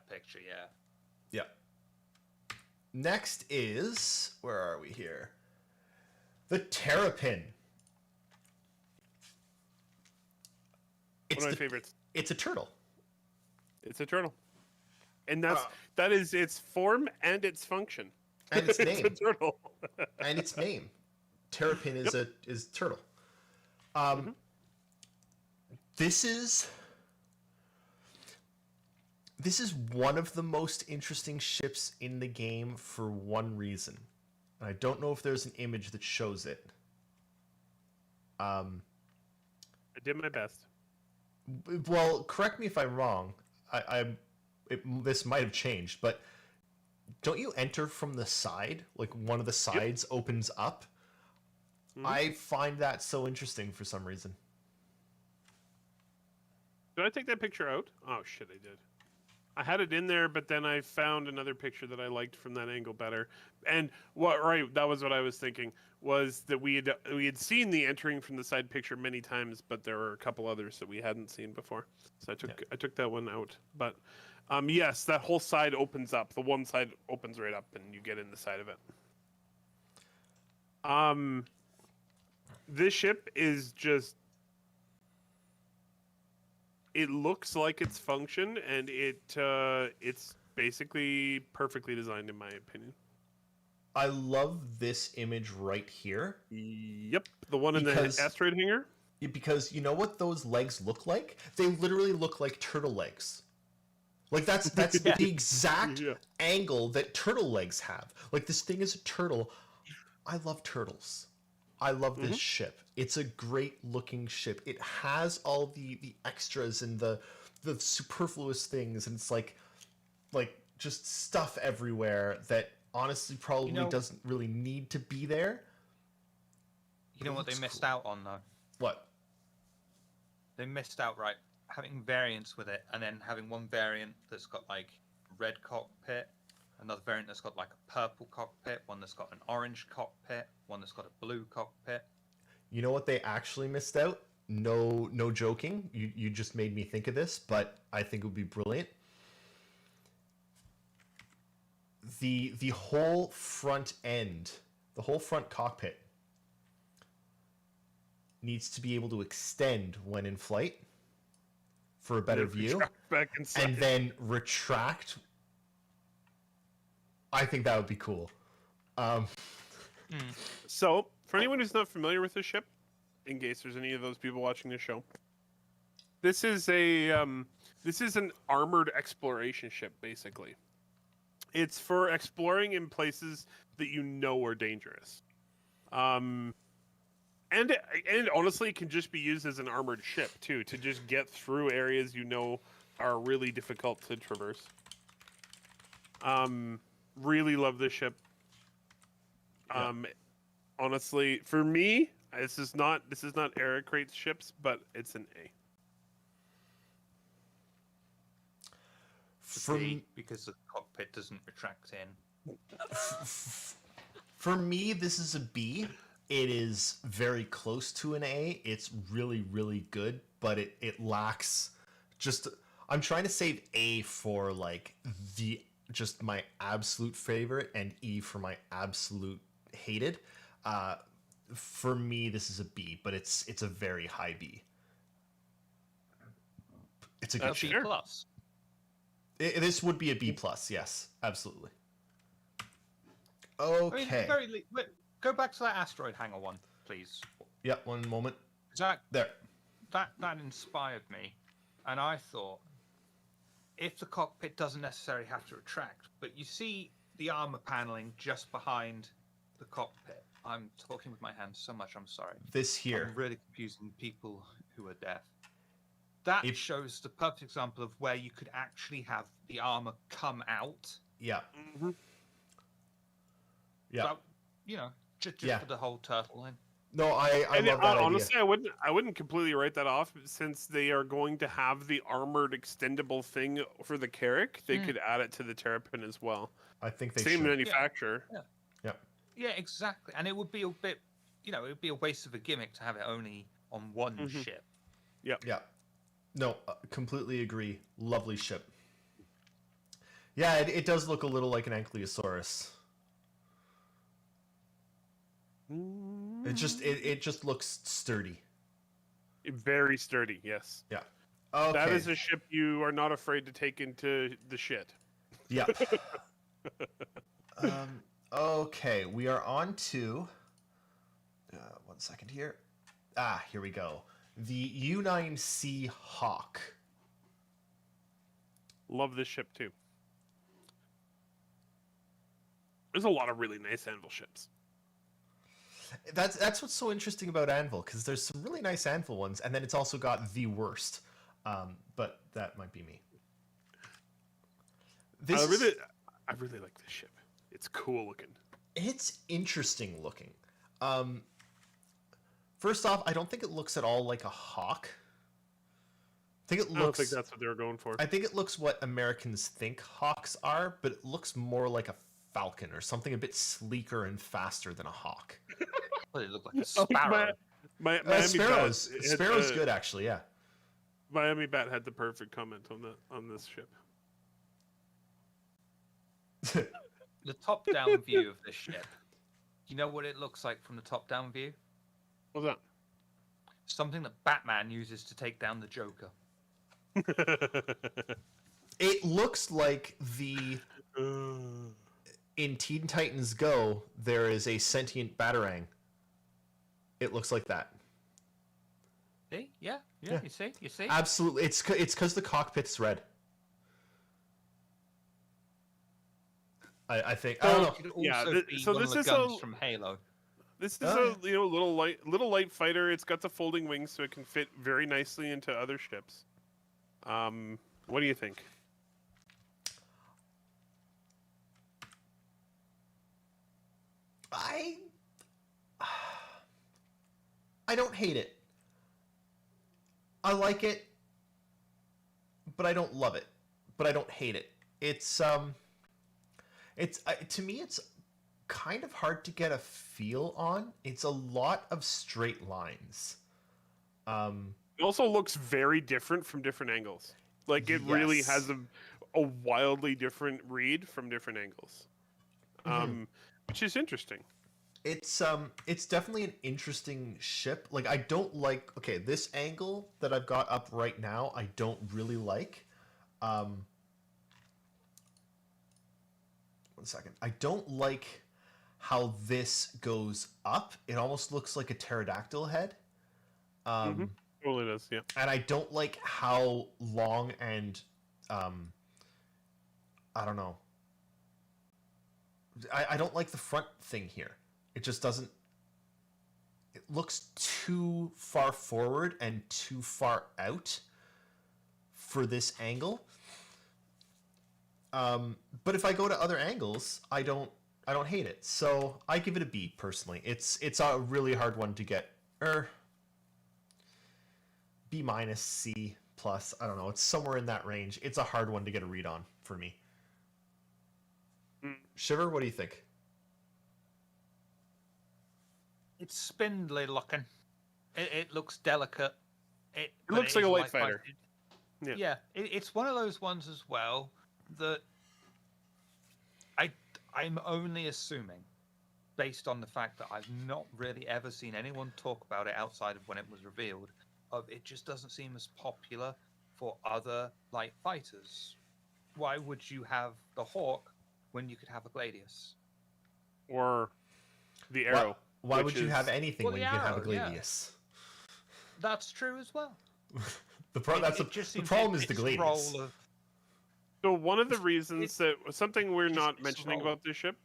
picture, yeah. Yep. Next is, where are we here? The Terrapin. One of my favorites. It's a turtle. It's a turtle. And that is its form and its function. And its name. It's a turtle. And its name. Terrapin is turtle. This is This is one of the most interesting ships in the game for one reason. I don't know if there's an image that shows it. I did my best. Well, correct me if I'm wrong. This might have changed, but don't you enter from the side? Like one of the sides opens up? Mm-hmm. I find that so interesting for some reason. Did I take that picture out? Oh shit, I did. I had it in there, but then I found another picture that I liked from that angle better. And that was what I was thinking, was that we had seen the entering from the side picture many times, but there were a couple others that we hadn't seen before. So I took that one out. But yes, that whole side opens up. The one side opens right up and you get in the side of it. This ship is just, it looks like its function, and it's basically perfectly designed in my opinion. I love this image right here. Yep, the one in the asteroid hangar. Because you know what those legs look like? They literally look like turtle legs. Like that's the exact angle that turtle legs have. Like this thing is a turtle. I love turtles. I love this ship. It's a great looking ship. It has all the extras and the superfluous things, and it's like just stuff everywhere that honestly probably doesn't really need to be there. You know what they missed out on though? What? They missed out, right? Having variants with it, and then having one variant that's got like red cockpit, another variant that's got like a purple cockpit, one that's got an orange cockpit, one that's got a blue cockpit. You know what they actually missed out? No joking. You just made me think of this, but I think it would be brilliant. The whole front end, the whole front cockpit needs to be able to extend when in flight for a better view, and then retract. I think that would be cool. So, for anyone who's not familiar with this ship, in case there's any of those people watching this show, this is an armored exploration ship, basically. It's for exploring in places that you know are dangerous. And honestly, it can just be used as an armored ship, too, to just get through areas you know are really difficult to traverse. Really love this ship. Honestly, for me, this is not Eric Rate's ships, but it's an A. Because the cockpit doesn't retract in. For me, this is a B. It is very close to an A. It's really, really good, but it lacks just. I'm trying to save A for like just my absolute favorite, and E for my absolute hated. For me, this is a B, but it's a very high B. It's a good B plus. This would be a B plus, yes, absolutely. Okay. I mean, go back to that asteroid hangar one, please. Yeah, one moment. That There. inspired me, and I thought, if the cockpit doesn't necessarily have to retract, but you see the armor paneling just behind the cockpit. I'm talking with my hands so much, I'm sorry. This here. I'm really confusing people who are deaf. That shows the perfect example of where you could actually have the armor come out. Yeah. Mm-hmm. Yeah. So, just for the whole turtle thing. No, I love that honestly, idea. I wouldn't completely write that off, since they are going to have the armored extendable thing for the Carrack. They could add it to the Terrapin as well. I think they Same should. manufacturer. Yeah. Yeah, exactly. And it would be a bit, it would be a waste of a gimmick to have it only on one ship. Yep. Yeah. No, completely agree. Lovely ship. Yeah, it does look a little like an Ankylosaurus. It just looks sturdy. Very sturdy, yes. Yeah. Okay. That is a ship you are not afraid to take into the shit. Yeah. Okay, we are on to... 1 second here. Here we go. The U9C Hawk. Love this ship too. There's a lot of really nice Anvil ships. That's what's so interesting about Anvil, because there's some really nice Anvil ones, and then it's also got the worst. But that might be me. I really like this ship. It's cool looking. It's interesting looking. First off, I don't think it looks at all like a hawk. I don't think that's what they were going for. I think it looks what Americans think hawks are, but it looks more like a falcon or something a bit sleeker and faster than a hawk. Well, it looked like a sparrow. Sparrow's good, actually. Yeah. Miami Bat had the perfect comment on this ship. The top-down view of this ship. You know what it looks like from the top-down view? What's that? Something that Batman uses to take down the Joker. It looks like in Teen Titans Go, there is a sentient Batarang. It looks like that. See? Yeah. You see? Absolutely. It's because the cockpit's red. I think. I don't know. It could also be one of the guns from Halo. This is a little light fighter. It's got the folding wings, so it can fit very nicely into other ships. What do you think? I don't hate it. I like it, but I don't love it. But I don't hate it. It's to me, it's kind of hard to get a feel on. It's a lot of straight lines. It also looks very different from different angles. Like it really has a wildly different read from different angles, which is interesting. It's definitely an interesting ship. Like I don't like this angle that I've got up right now. I don't really like. 1 second. I don't like how this goes up. It almost looks like a pterodactyl head. Well, it is, yeah. And I don't like how long and I don't know. I don't like the front thing here. It just doesn't. It looks too far forward and too far out for this angle. But if I go to other angles, I don't hate it. So I give it a B personally. It's a really hard one to get. B minus, C plus. I don't know. It's somewhere in that range. It's a hard one to get a read on for me. Shiver, what do you think? It's spindly looking. It looks delicate. It looks like a light fighter. Yeah, it's one of those ones as well that I'm only assuming, based on the fact that I've not really ever seen anyone talk about it outside of when it was revealed, it just doesn't seem as popular for other light fighters. Why would you have the Hawk when you could have a Gladius? Or the Arrow. Why would you have anything when you could have a Gladius? Yeah. That's true as well. The problem is the Gladius. So one of the reasons that something we're not mentioning about this ship,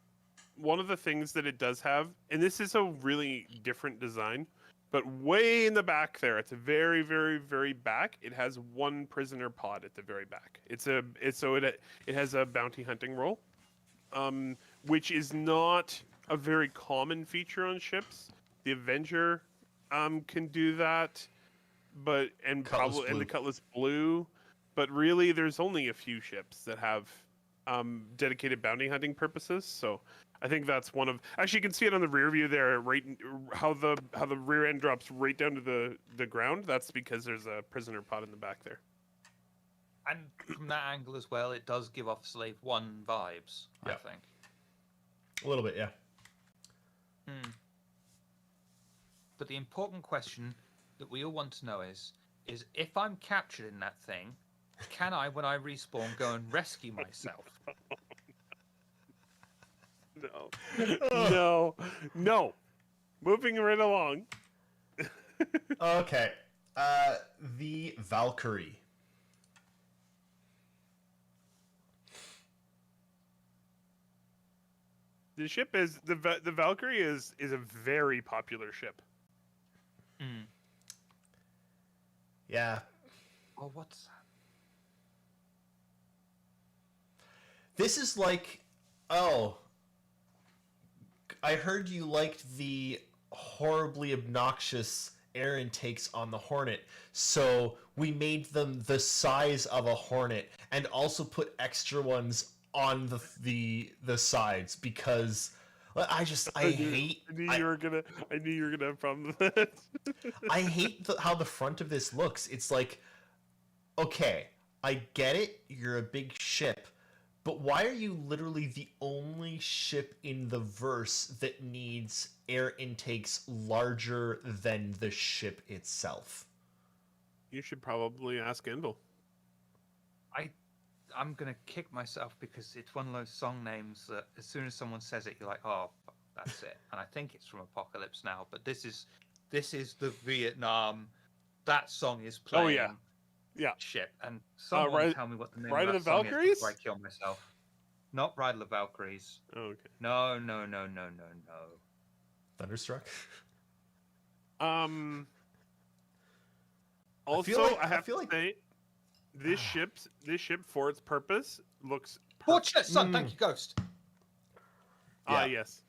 one of the things that it does have, and this is a really different design, but way in the back there, at the very, very, very back, it has one prisoner pod at the very back. It has a bounty hunting role, which is not a very common feature on ships. The Avenger can do that, and the Cutlass Blue. But really, there's only a few ships that have dedicated bounty hunting purposes. So I think that's one of. Actually, you can see it on the rear view there, right? How the rear end drops right down to the ground. That's because there's a prisoner pod in the back there. And from that angle as well, it does give off Slave 1 vibes. Yeah. I think a little bit, yeah. But the important question that we all want to know is if I'm captured in that thing, can I, when I respawn, go and rescue myself? No. Moving right along. Okay. The Valkyrie. The ship is the Valkyrie is a very popular ship. Yeah. Oh, what's that? This is like, oh, I heard you liked the horribly obnoxious air intakes on the Hornet, so we made them the size of a Hornet and also put extra ones on the sides because I knew you were gonna have problems with that. I hate how the front of this looks. It's like, okay, I get it, you're a big ship, but why are you literally the only ship in the verse that needs air intakes larger than the ship itself? You should probably ask Envil. I'm gonna kick myself because it's one of those song names that as soon as someone says it, you're like, oh, that's it. And I think it's from Apocalypse Now, but this is the Vietnam. That song is playing. Oh yeah. Shit. And someone tell me what the name of that song is before I kill myself. Not Ride of the Valkyries. Oh, okay. No. Thunderstruck. Also, I feel like this ship for its purpose looks Fortunate son, thank you, Ghost. Yeah. Yes.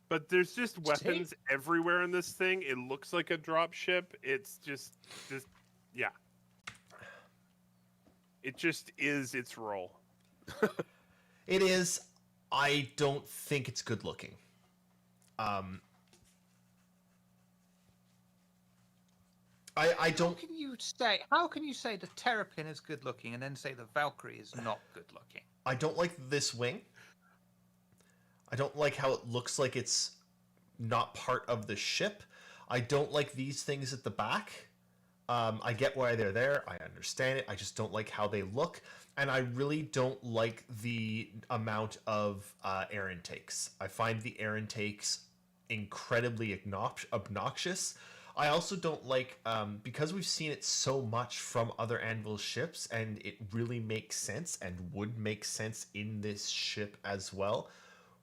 But there's just weapons everywhere in this thing. It looks like a drop ship. It's just yeah. It just is its role. It is. I don't think it's good looking. I don't. How can you say the Terrapin is good looking and then say the Valkyrie is not good looking? I don't like this wing. I don't like how it looks like it's not part of the ship. I don't like these things at the back. I get why they're there. I understand it. I just don't like how they look. And I really don't like the amount of air intakes. I find the air intakes incredibly obnoxious. I also don't like, because we've seen it so much from other Anvil ships, and it really makes sense and would make sense in this ship as well.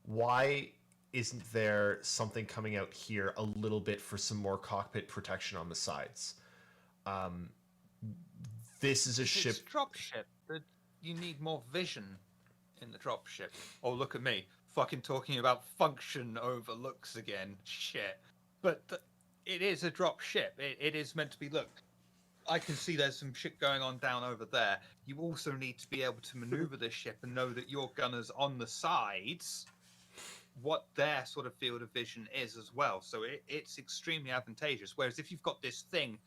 Why isn't there something coming out here a little bit for some more cockpit protection on the sides? This is a ship. It's drop ship. You need more vision in the drop ship. Oh, look at me, fucking talking about function over looks again. Shit. But it is a drop ship. It is meant to be. Look, I can see there's some shit going on down over there. You also need to be able to maneuver the ship and know that your gunners on the sides, what their sort of field of vision is as well. So it's extremely advantageous. Whereas if you've got this thing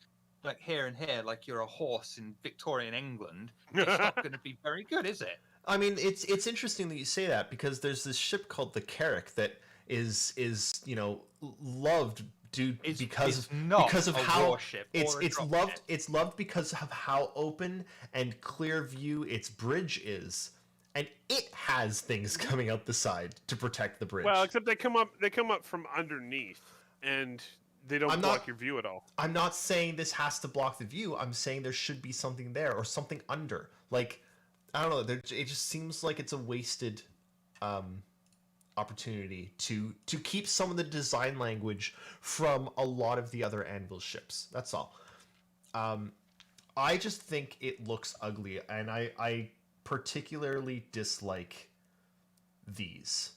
like here and here, like you're a horse in Victorian England, it's not going to be very good, is it? I mean, it's interesting that you say that because there's this ship called the Carrack that is loved because of how it's loved because of how open and clear view its bridge is. And it has things coming out the side to protect the bridge. Well, except they come up from underneath, and they don't block your view at all. I'm not saying this has to block the view. I'm saying there should be something there or something under. Like, I don't know. It just seems like it's a wasted opportunity to keep some of the design language from a lot of the other Anvil ships. That's all. I just think it looks ugly, and I particularly dislike these.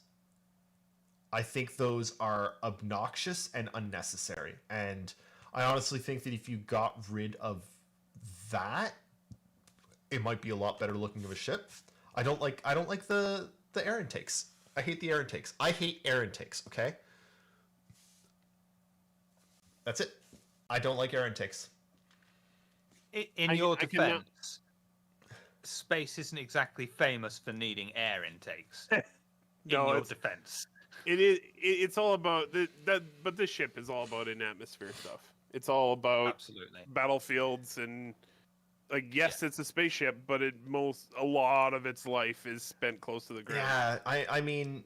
I think those are obnoxious and unnecessary, and I honestly think that if you got rid of that, it might be a lot better looking of a ship. I don't like the air intakes. I hate the air intakes. I hate air intakes, okay? That's it. I don't like air intakes. In your defense, space isn't exactly famous for needing air intakes. In your defense. It is. It's all about but this ship is all about in-atmosphere stuff. It's all about battlefields and it's a spaceship, but a lot of its life is spent close to the ground. Yeah, I mean,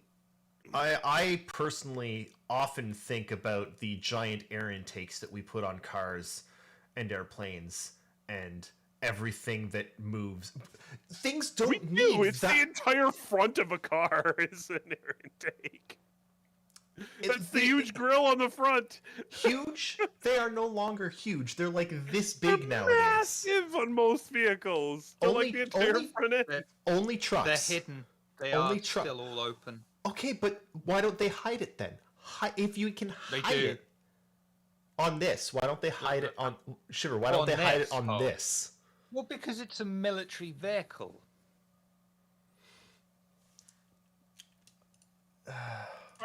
I personally often think about the giant air intakes that we put on cars and airplanes, and everything that moves. Things don't We need do. It's that. the entire front of a car is an air intake. That's the huge grill on the front. Huge? They are no longer huge. They're like this big nowadays. Massive on most vehicles. They're Only- like the entire only- front end. Only They're trucks. hidden. They Only are still all open. Okay, but why don't they hide it then? If you can They hide do. it on this, why don't they hide it on Shiver? Why don't On they hide this, it on oh. this? Well, because it's a military vehicle.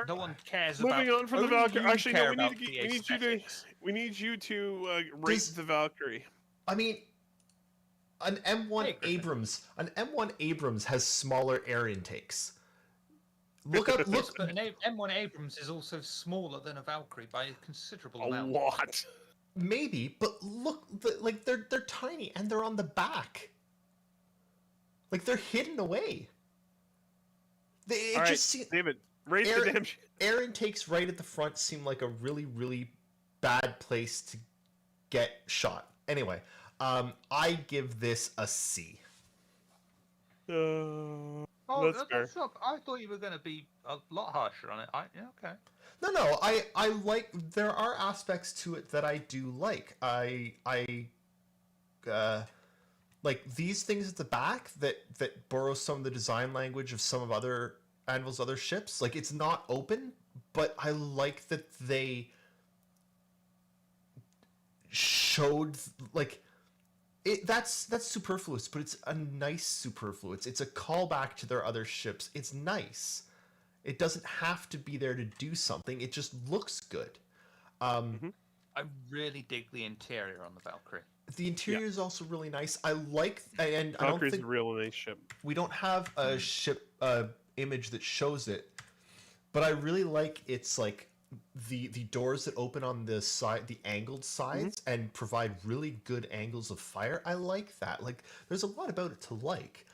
No one cares about. Moving on from the only Valkyrie. you Actually, no. care We need about to. the We need you to. aesthetics. We need you to rate Does- the Valkyrie. I mean, an M1 Hey, Griffin. An M1 Abrams has smaller air intakes. Look up, look. But an M1 Abrams is also smaller than a Valkyrie by a considerable A amount. lot. Maybe, but look, like they're tiny and they're on the back. Like they're hidden away. It All right, just seems David, rate air, the damn shit. air intakes right at the front seem like a really, really bad place to get shot. Anyway, I give this a C. Oh, That's fair. that's not, I thought you were going to be a lot harsher on it. Yeah, okay. No, I like. There are aspects to it that I do like. I like these things at the back that borrow some of the design language of some of other Anvil's other ships. Like it's not open, but I like that they showed like it. That's superfluous, but it's a nice superfluous. It's a callback to their other ships. It's nice. It doesn't have to be there to do something. It just looks good. I really dig the interior on the Valkyrie. The interior is also really nice. I like, and I don't Valkyrie's think a real nice ship. we don't have a ship image that shows it, but I really like its like the doors that open on the side, the angled sides, and provide really good angles of fire. I like that. Like, there's a lot about it to like.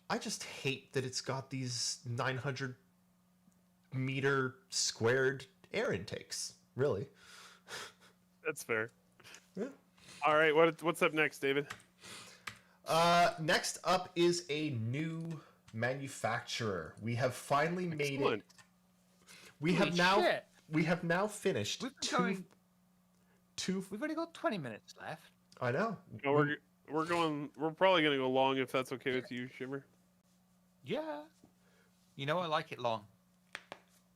I just hate that it's got these 900-meter squared air intakes. Really. That's fair. Yeah. All right, what's up next, David? Next up is a new manufacturer. We have finally made Excellent. it. We Holy have now shit. we have now finished We've been two. going- Two. We've only got 20 minutes left. I know. No, we're going. We're probably gonna go long if that's okay with you, Shimmer. Yeah. You know I like it long.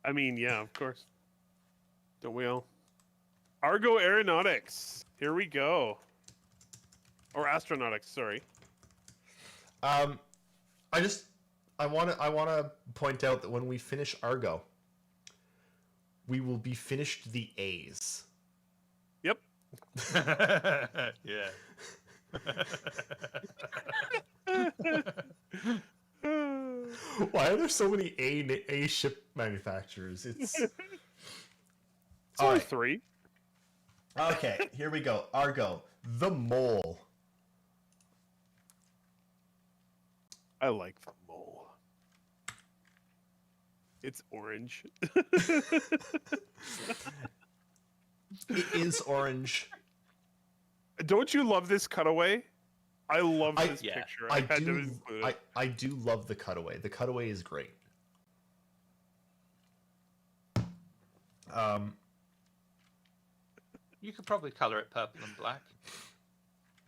I mean, yeah, of course. Don't we all? Argo Aeronautics. Here we go. Or Astronautics, sorry. I want to point out that when we finish Argo, we will be finished the A's. Yep. Yeah. Why are there so many A ship manufacturers? It's It's All only right. 3. okay. Here we go. Argo, the mole. I like the mole. It's orange. It is orange. Don't you love this cutaway? I love this yeah. picture. I had to do. include it. I do love the cutaway. The cutaway is great. You could probably color it purple and black.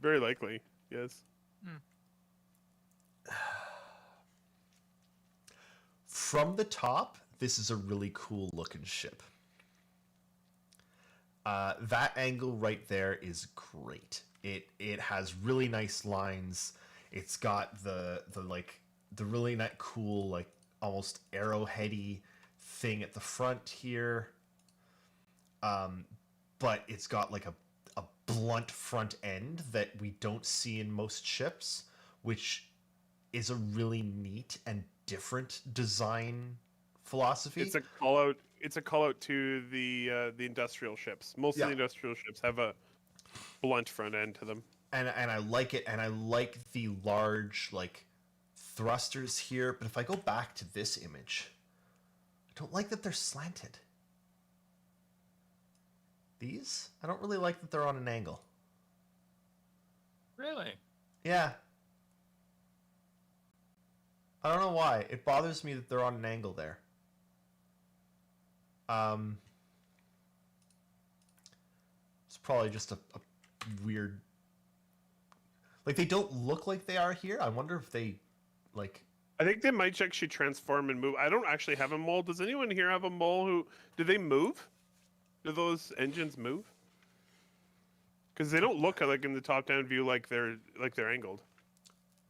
Very likely, yes. From the top, this is a really cool looking ship. That angle right there is great. It has really nice lines. It's got the really cool like almost arrowheady thing at the front here. But it's got like a blunt front end that we don't see in most ships, which is a really neat and different design philosophy. It's a call out. It's a call out to the industrial ships. Most of the industrial ships have a blunt front end to them. And I like it, and I like the large like thrusters here. But if I go back to this image, I don't like that they're slanted. These? I don't really like that they're on an angle. Really? Yeah. I don't know why. It bothers me that they're on an angle there. It's probably just a weird... Like, they don't look like they are here. I wonder if they, like... I think they might actually transform and move. I don't actually have a mole. Does anyone here have a mole who... Do they move? Do those engines move? Because they don't look like in the top-down view like they're angled.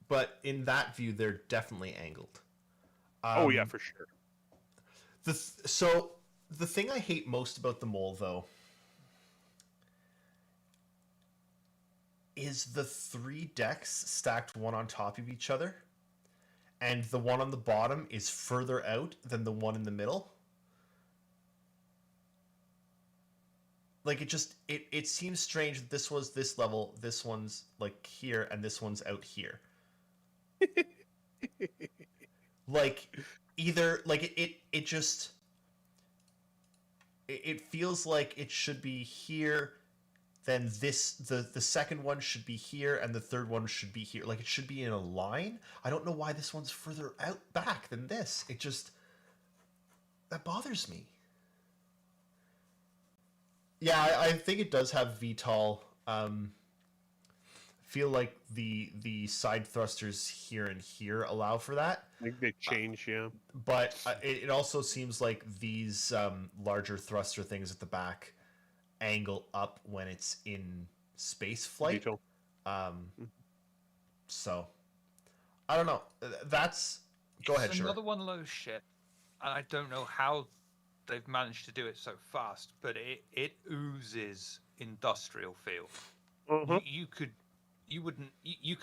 But in that view, they're definitely angled. Oh, yeah, for sure. So, the thing I hate most about the mole, though, is the 3 decks stacked one on top of each other, and the one on the bottom is further out than the one in the middle. Like, it seems strange that this was this level, this one's, like, here, and this one's out here. Like, either, like, it just... It feels like it should be here, then the second one should be here, and the third one should be here. Like, it should be in a line. I don't know why this one's further out back than this. It just... That bothers me. Yeah, I think it does have VTOL. Feel like the side thrusters here and here allow for that. I think they change, yeah. But it also seems like these larger thruster things at the back angle up when it's in space flight. So, I don't know. That's... Go ahead, It's sure. another one of those shit, and I don't know how they've managed to do it so fast, but it oozes industrial feel. You could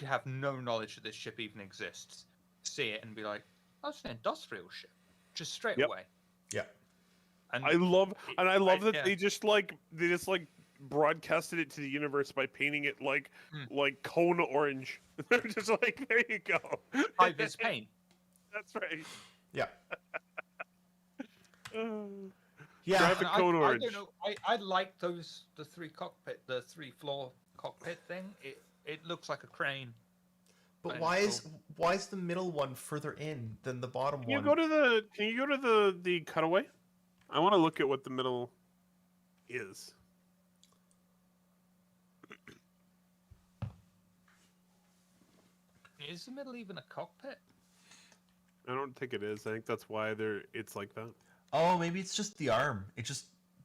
have no knowledge that this ship even exists, see it and be like, oh, it's an industrial ship, just straight away. Yeah. And I love that they just broadcasted it to the universe by painting it like Kona orange. They're just like, there you go. high vis paint. That's right. Yeah. Yeah, Grab the cone orange. I don't know. I like the three floor cockpit thing. It looks like a crane. But why is the middle one further in than the bottom one? Can you go to the cutaway? I want to look at what the middle is. Is the middle even a cockpit? I don't think it is. I think that's why it's like that. Oh, maybe it's just the arm.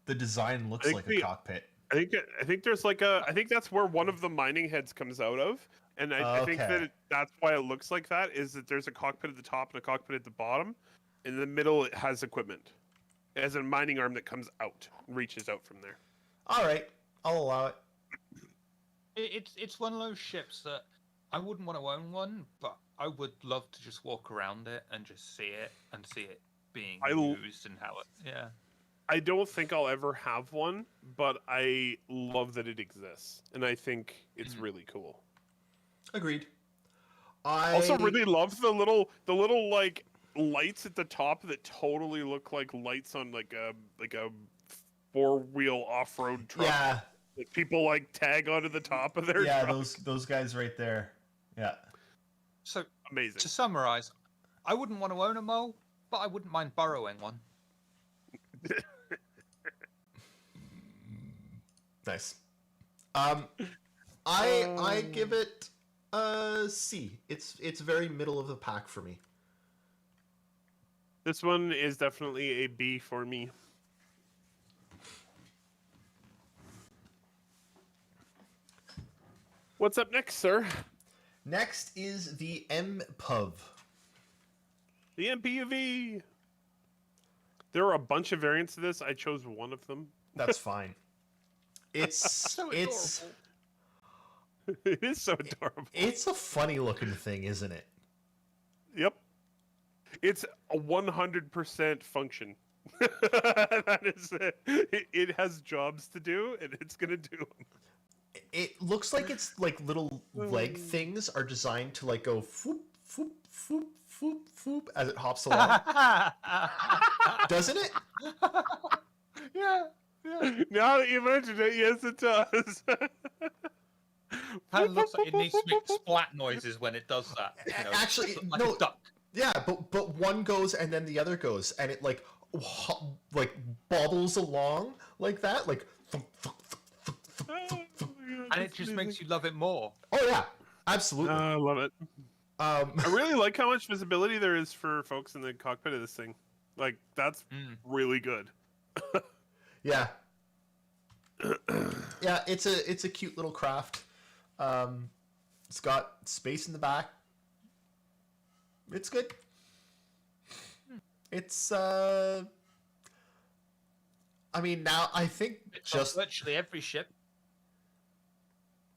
The design looks like a cockpit. I think there's like I think that's where one of the mining heads comes out of, and I think that's why it looks like that. Is that there's a cockpit at the top and a cockpit at the bottom. In the middle, it has equipment. It has a mining arm that comes out, reaches out from there. All right, I'll allow it. It's one of those ships that I wouldn't want to own one, but I would love to just walk around it and just see it being used and how it. Yeah. I don't think I'll ever have one, but I love that it exists, and I think it's really cool. Agreed. I also really love the little like lights at the top that totally look like lights on like a 4-wheel off-road truck. Yeah. That people like tag onto the top of their truck. those guys right there. Yeah. So amazing. To summarize, I wouldn't want to own a mole, but I wouldn't mind borrowing one. Nice. I give it a C. It's very middle of the pack for me. This one is definitely a B for me. What's up next, sir? Next is the MPUV. The MPUV. There are a bunch of variants of this. I chose one of them. That's fine. It is so adorable. It's a funny looking thing, isn't it? Yep. It's a 100% function. That is it. It has jobs to do, and it's gonna do them. It looks like it's like little leg things are designed to like go foop, foop, foop, foop, foop as it hops along. Doesn't it? Yeah. Now that you mentioned it, yes, it does. Kind of looks like it needs to make splat noises when it does that. You know, Actually, like no. a duck. Yeah, but one goes and then the other goes, and it like bobbles along like that, like. Thunk, thunk, thunk, thunk, Oh, thunk, thunk. my God, And it that's just amazing. makes you love it more. Oh yeah, absolutely. I love it. I really like how much visibility there is for folks in the cockpit of this thing. Like, that's really good. Yeah. Yeah, it's a cute little craft. It's got space in the back. It's good. It's I mean, now I think It's on just virtually every ship.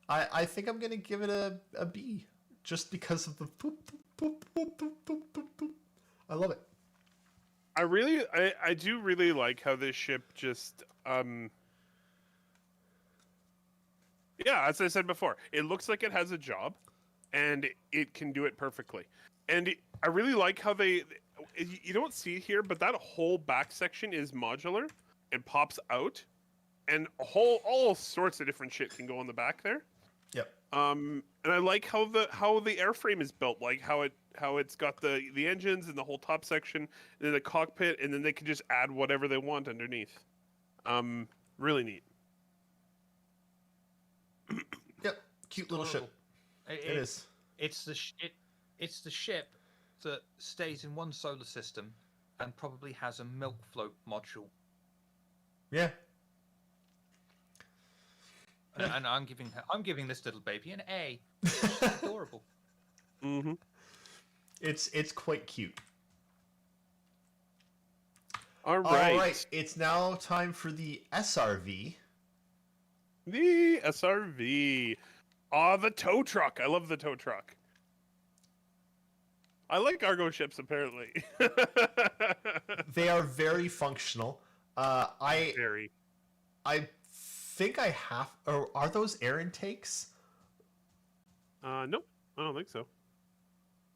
I think I'm gonna give it a B, just because of the poop poop poop poop poop poop poop. I love it. I do really like how this ship just yeah, as I said before, it looks like it has a job, and it can do it perfectly. And I really like how you don't see it here, but that whole back section is modular and pops out, and all sorts of different shit can go on the back there. Yep. And I like how the airframe is built, like how it's got the engines and the whole top section, and then the cockpit, and then they can just add whatever they want underneath. Really neat. Yep. Cute little ship. It is. It's the ship that stays in one solar system and probably has a milk float module. Yeah. And I'm giving this little baby an A. It's adorable. Mm-hmm. It's quite cute. All right. All right. It's now time for the SRV. The SRV. The tow truck. I love the tow truck. I like cargo ships, apparently. They are very functional. Very. I think I have. Or are those air intakes? Nope. I don't think so.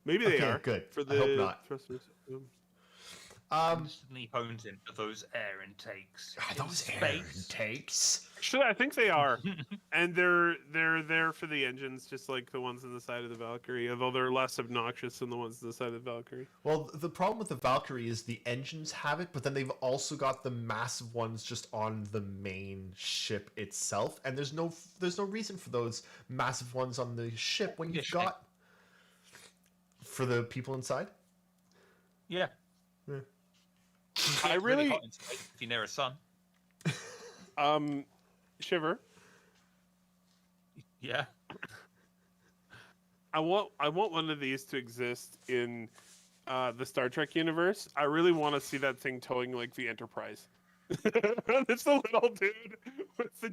Maybe they Okay, are. good. For I hope the not. thrusters. Instantly hones in for those air intakes. in Those air space. intakes. Actually, I think they are, and they're there for the engines, just like the ones on the side of the Valkyrie. Although they're less obnoxious than the ones on the side of the Valkyrie. Well, the problem with the Valkyrie is the engines have it, but then they've also got the massive ones just on the main ship itself, and there's no reason for those massive ones on the ship when you've got for the people inside. Yeah. Yeah. I really, hot inside if you're near a sun. Shiver. Yeah. I want one of these to exist in the Star Trek universe. I really want to see that thing towing like the Enterprise. It's a little dude with the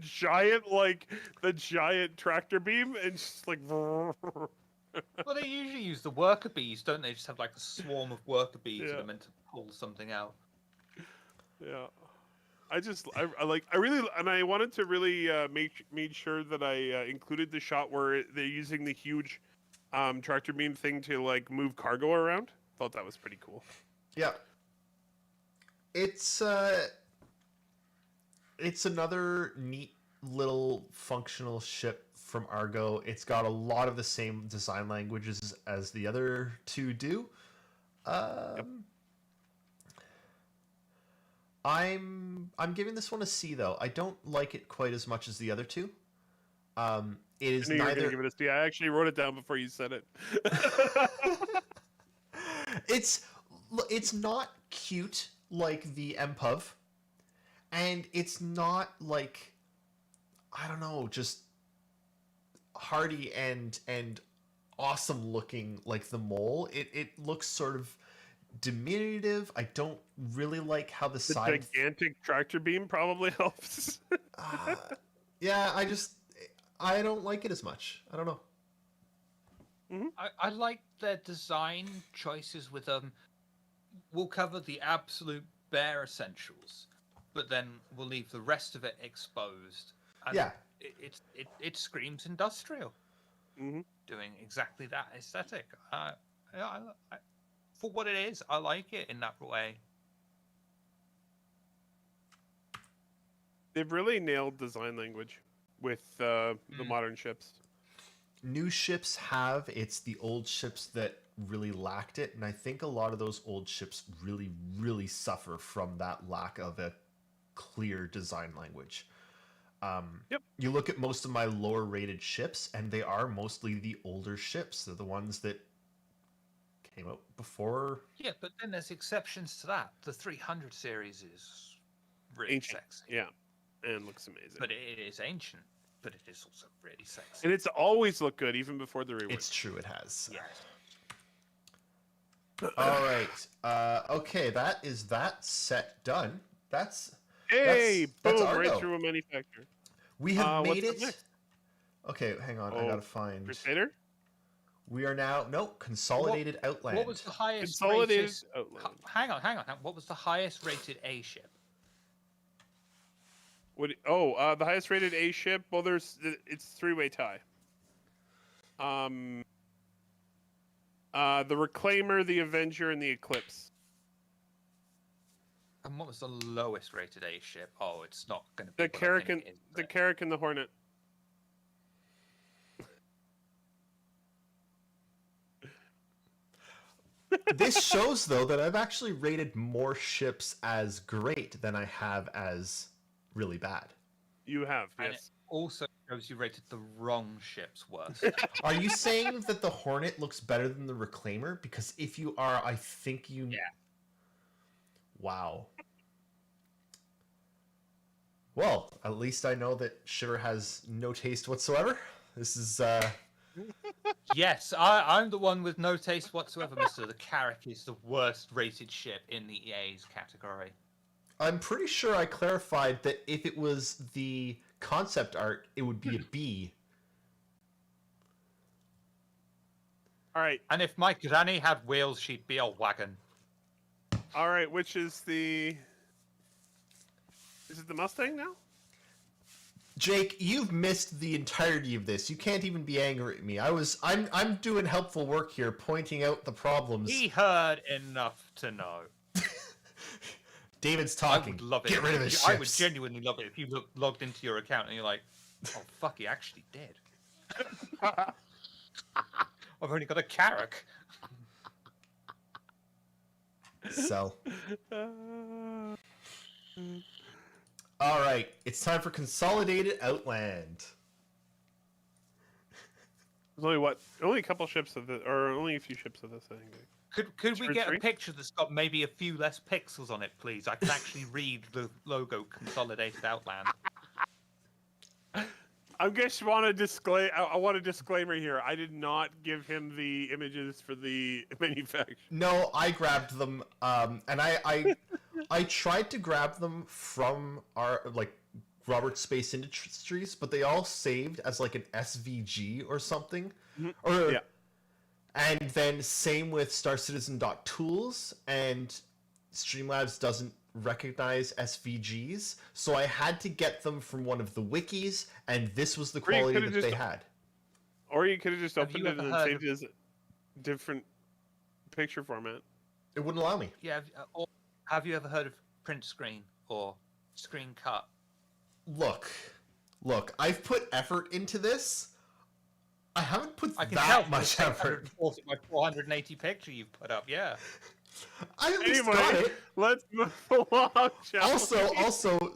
giant tractor beam and just like. Well, they usually use the worker bees, don't they? Just have like a swarm of worker bees that are meant to pull something out. Yeah, I really, and I wanted to really make sure that I included the shot where they're using the huge tractor beam thing to like move cargo around. Thought that was pretty cool. Yeah. It's another neat little functional ship from Argo. It's got a lot of the same design languages as the other two do. I'm giving this one a C though. I don't like it quite as much as the other two. It is I knew you were neither. gonna give it a C. I actually wrote it down before you said it. It's not cute like the MPUV, and it's not like, I don't know, just hardy and awesome looking like the mole. It looks sort of diminutive. I don't really like how the side gigantic tractor beam probably helps. yeah, I don't like it as much. I don't know. Mm-hmm. I like their design choices with we'll cover the absolute bare essentials, but then we'll leave the rest of it exposed. And Yeah. It screams industrial. Mm-hmm. Doing exactly that aesthetic. For what it is, I like it in that way. They've really nailed design language with the modern ships. new ships have. It's the old ships that really lacked it, and I think a lot of those old ships really, really suffer from that lack of a clear design language. Yep. You look at most of my lower rated ships, and they are mostly the older ships. They're the ones that came out before. Yeah, but then there's exceptions to that. The 300 series is really Ancient. sexy. Yeah, and looks amazing. But it is ancient, but it is also really sexy. And it's always looked good, even before the rework. It's true, it has. Yes. All right. Okay, that is that set done. That's Hey, that's boom, our right go. through a manufacturer. We have what's made up it. next? Okay, hang on. I Oh, gotta find. Crusader? We are now Consolidated Outland. What was the highest Consolidated rated... Outland. Hang on. What was the highest rated A ship? The highest rated A ship. Well, it's three-way tie. The Reclaimer, the Avenger, and the Eclipse. And what was the lowest rated A ship? Oh, it's not going to be The what I Carrack think and it is, the but- Carrack and the Hornet. This shows, though, that I've actually rated more ships as great than I have as really bad. You have, And yes. it also shows you rated the wrong ships worse. Are you saying that the Hornet looks better than the Reclaimer? Because if you are, I think you... Yeah. Wow. Well, at least I know that Shiver has no taste whatsoever. This is, Yes, I'm the one with no taste whatsoever, Mister. The Carrack is the worst rated ship in the EA's category. I'm pretty sure I clarified that if it was the concept art, it would be a B. All right, And if my granny had wheels, she'd be a wagon. all right. Which is the? Is it the Mustang now? Jake, you've missed the entirety of this. You can't even be angry at me. I'm doing helpful work here, pointing out the problems. He heard enough to know. David's I talking. would love it. Get rid of his I would ships. genuinely love it if you logged into your account and you're like, oh fuck, he actually did. I've only got a Carrack. Sell. Uh, All right, it's time for Consolidated Outland. There's only a couple ships of this, or only a few ships of this, I think. Could we Sure, get three? a picture that's got maybe a few less pixels on it, please? I can actually read the logo Consolidated Outland. I just want to I want a disclaimer here. I did not give him the images for the manufacturer. No, I grabbed them, and I tried to grab them from our Robert Space Industries, but they all saved as like an SVG or something, or Yeah. And then same with StarCitizen.tools, and Streamlabs doesn't recognize SVGs, so I had to get them from one of the wikis, and this was the Or you quality could've that they just- had. Or you could have just Have opened you it ever and heard saved it as a different picture format. It wouldn't allow me. Yeah, or have you ever heard of print screen or screen cut? Look, I've put effort into this. I haven't put I can that tell from the much effort. 640 by 480 picture you've put up, yeah. I at least got Anyway, it. let's move along, shall we? Also,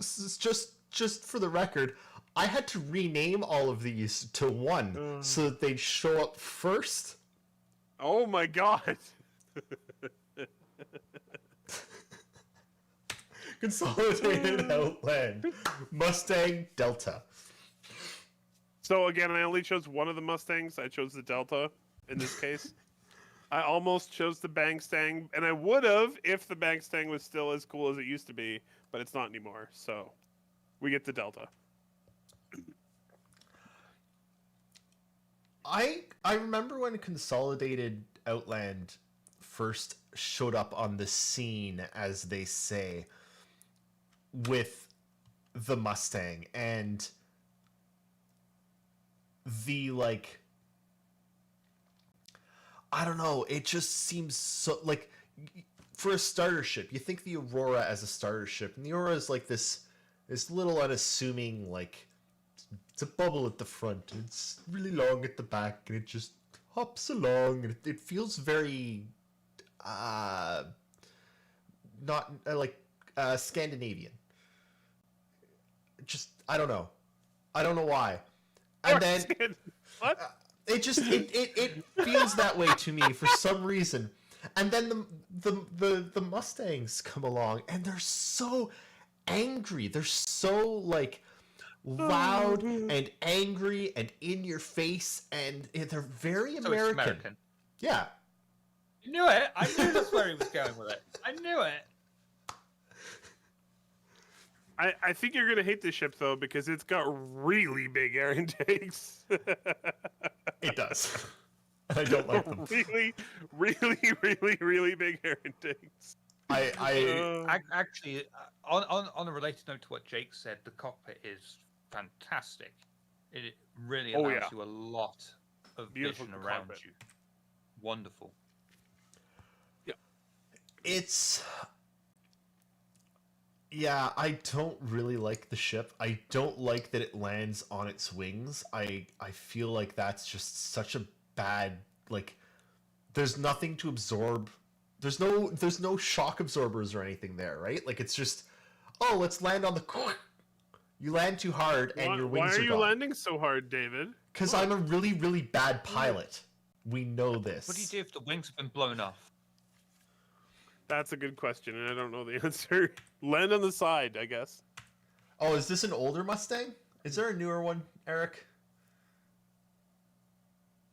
just for the record, I had to rename all of these to one so that they'd show up first. Oh my god. Consolidated Outland, Mustang Delta. So again, I only chose one of the Mustangs. I chose the Delta in this case. I almost chose the Bangstang, and I would have if the Bangstang was still as cool as it used to be, but it's not anymore. So we get the Delta. I remember when Consolidated Outland first showed up on the scene, as they say, with the Mustang, and the I don't know, it just seems so for a starter ship, you think the Aurora as a starter ship, and the Aurora is like this little unassuming It's a bubble at the front, and it's really long at the back, and it just hops along, and it feels very, not like Scandinavian. Just I don't know why. And then what? it feels that way to me for some reason. And then the Mustangs come along, and they're so angry. They're so like loud and angry and in your face, and they're very So American. it's American. Yeah. I knew it. I knew that's where he was going with it. I knew it. I think you're gonna hate this ship though because it's got really big air intakes. It does. I don't like them. Really, really, really, really big air intakes. Actually, on a related note to what Jake said, the cockpit is fantastic. It really allows you a lot of Beautiful vision around cockpit. you. Wonderful. I don't really like the ship. I don't like that it lands on its wings. I feel like that's just such a bad, like, there's nothing to absorb. There's no shock absorbers or anything there, right? Like, it's just, oh, let's land on the... You land too hard and your wings are gone. Why are you landing so hard, David? Because I'm a really, really bad pilot. We know this. What do you do if the wings have been blown off? That's a good question, and I don't know the answer. Land on the side, I guess. Oh, is this an older Mustang? Is there a newer one, Eric?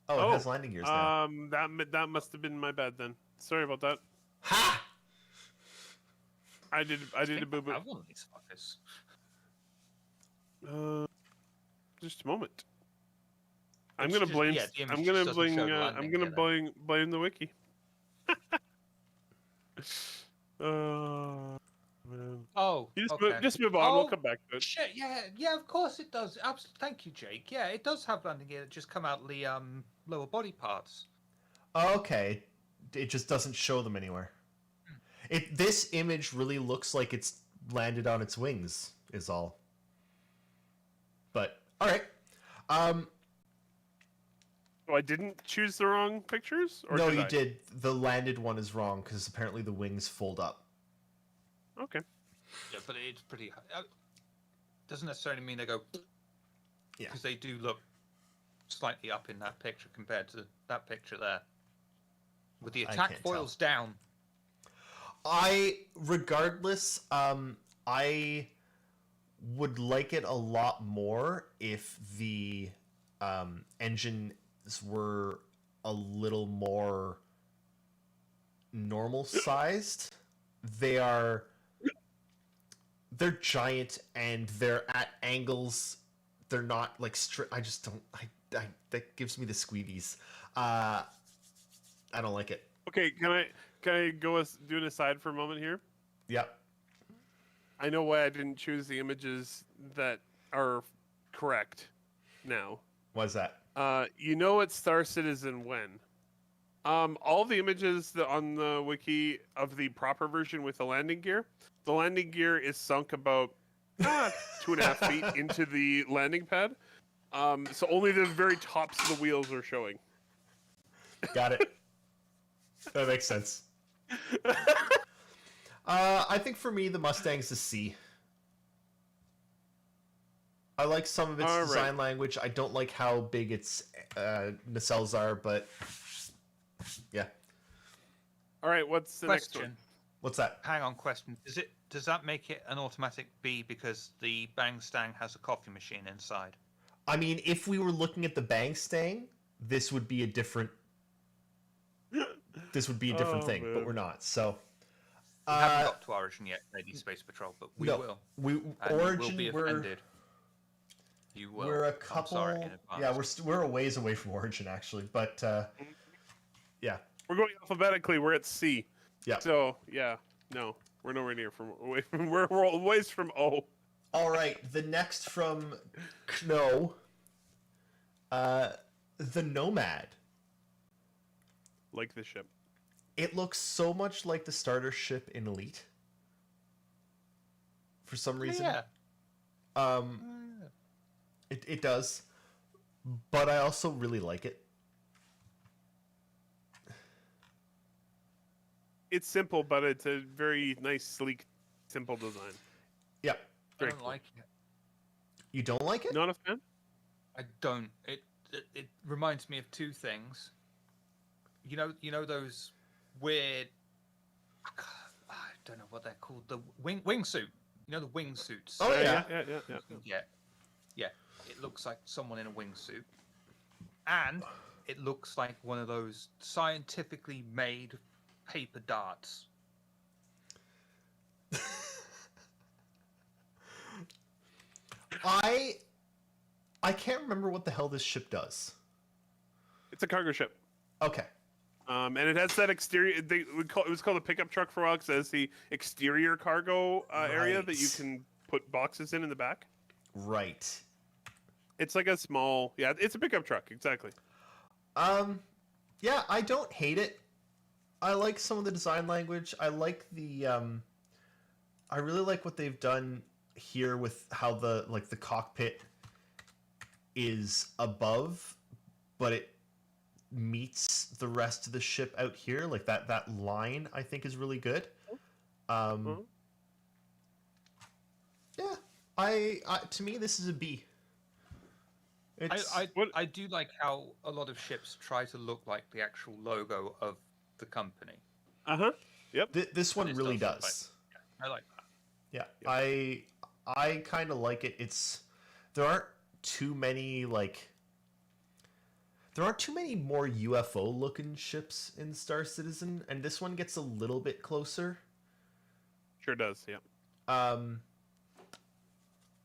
Oh, it has landing gears now. That must have been my bad then. Sorry about that. Ha! I did a boo boo. I have one of these fuckers. Just a moment. I'm It's gonna just- blame. yeah, the image I'm just gonna doesn't blame. show the I'm landing gonna gear blame the wiki. Man. Oh, You okay. just move on. Oh, We'll come back to it. Shit, yeah, of course it does. Thank you, Jake. Yeah, it does have landing gear that just come out the lower body parts. Okay. It just doesn't show them anywhere. This image really looks like it's landed on its wings, is all. But, alright. Oh, I didn't choose the wrong pictures? Or No, did you I? did. The landed one is wrong, because apparently the wings fold up. Okay. Yeah, but it's pretty. Doesn't necessarily mean they go. Yeah. Because they do look slightly up in that picture compared to that picture there. With the attack can't foils down. Regardless, I would like it a lot more if the engines were a little more normal sized. They're giant and they're at angles. They're not like straight. I just don't. That gives me the squeebies. I don't like it. Okay. Can I do an aside for a moment here? Yep. I know why I didn't choose the images that are correct now. Why's that? You know what Star Citizen when? All the images on the wiki of the proper version with the landing gear is sunk about 2.5 feet into the landing pad. So only the very tops of the wheels are showing. Got it. That makes sense. I think for me, the Mustang's a C. I like some of its design language. I don't like how big its nacelles are, but yeah. All right, what's the next one? Question. What's that? Hang on, question. Does that make it an automatic B because the Bang Stang has a coffee machine inside? I mean, if we were looking at the Bang Stang, this would be a different. Thing, man. but we're not. So. We haven't got to Origin yet, Lady Space Patrol, but we will. And Origin. you will be offended. You will. We're a I'm couple. sorry in advance. Yeah, we're a ways away from Origin actually, but yeah. We're going alphabetically. We're at C. Yeah. So yeah, no, we're nowhere near we're a ways from O. All right, the next from Kno, the Nomad. Like the ship. It looks so much like the starter ship in Elite. For some reason. Yeah. It does, but I also really like it. It's simple, but it's a very nice, sleek, simple design. Yeah. I Very don't cool. like it. You don't like it? Not a fan? I don't. It reminds me of two things. You know those weird. I don't know what they're called. The wingsuit. You know the wingsuits. Oh, yeah. Yeah. It looks like someone in a wingsuit, and it looks like one of those scientifically made paper darts. I can't remember what the hell this ship does. It's a cargo ship. Okay. And it has that exterior. It was called a pickup truck for a while because it has the exterior cargo area that you Right. can put boxes in the back. Right. It's like a small, yeah, it's a pickup truck, exactly. Yeah, I don't hate it. I like some of the design language. I like I really like what they've done here with how the cockpit is above, but it meets the rest of the ship out here. Like that line, I think, is really good. Mhm. Yeah, I to me this is a B. It's I do like how a lot of ships try to look like the actual logo of the company. Yep. this one This really does look does. I like that. Yeah, Yep. I kind of like it. There aren't too many there aren't too many more UFO looking ships in Star Citizen, and this one gets a little bit closer. Sure does, yeah.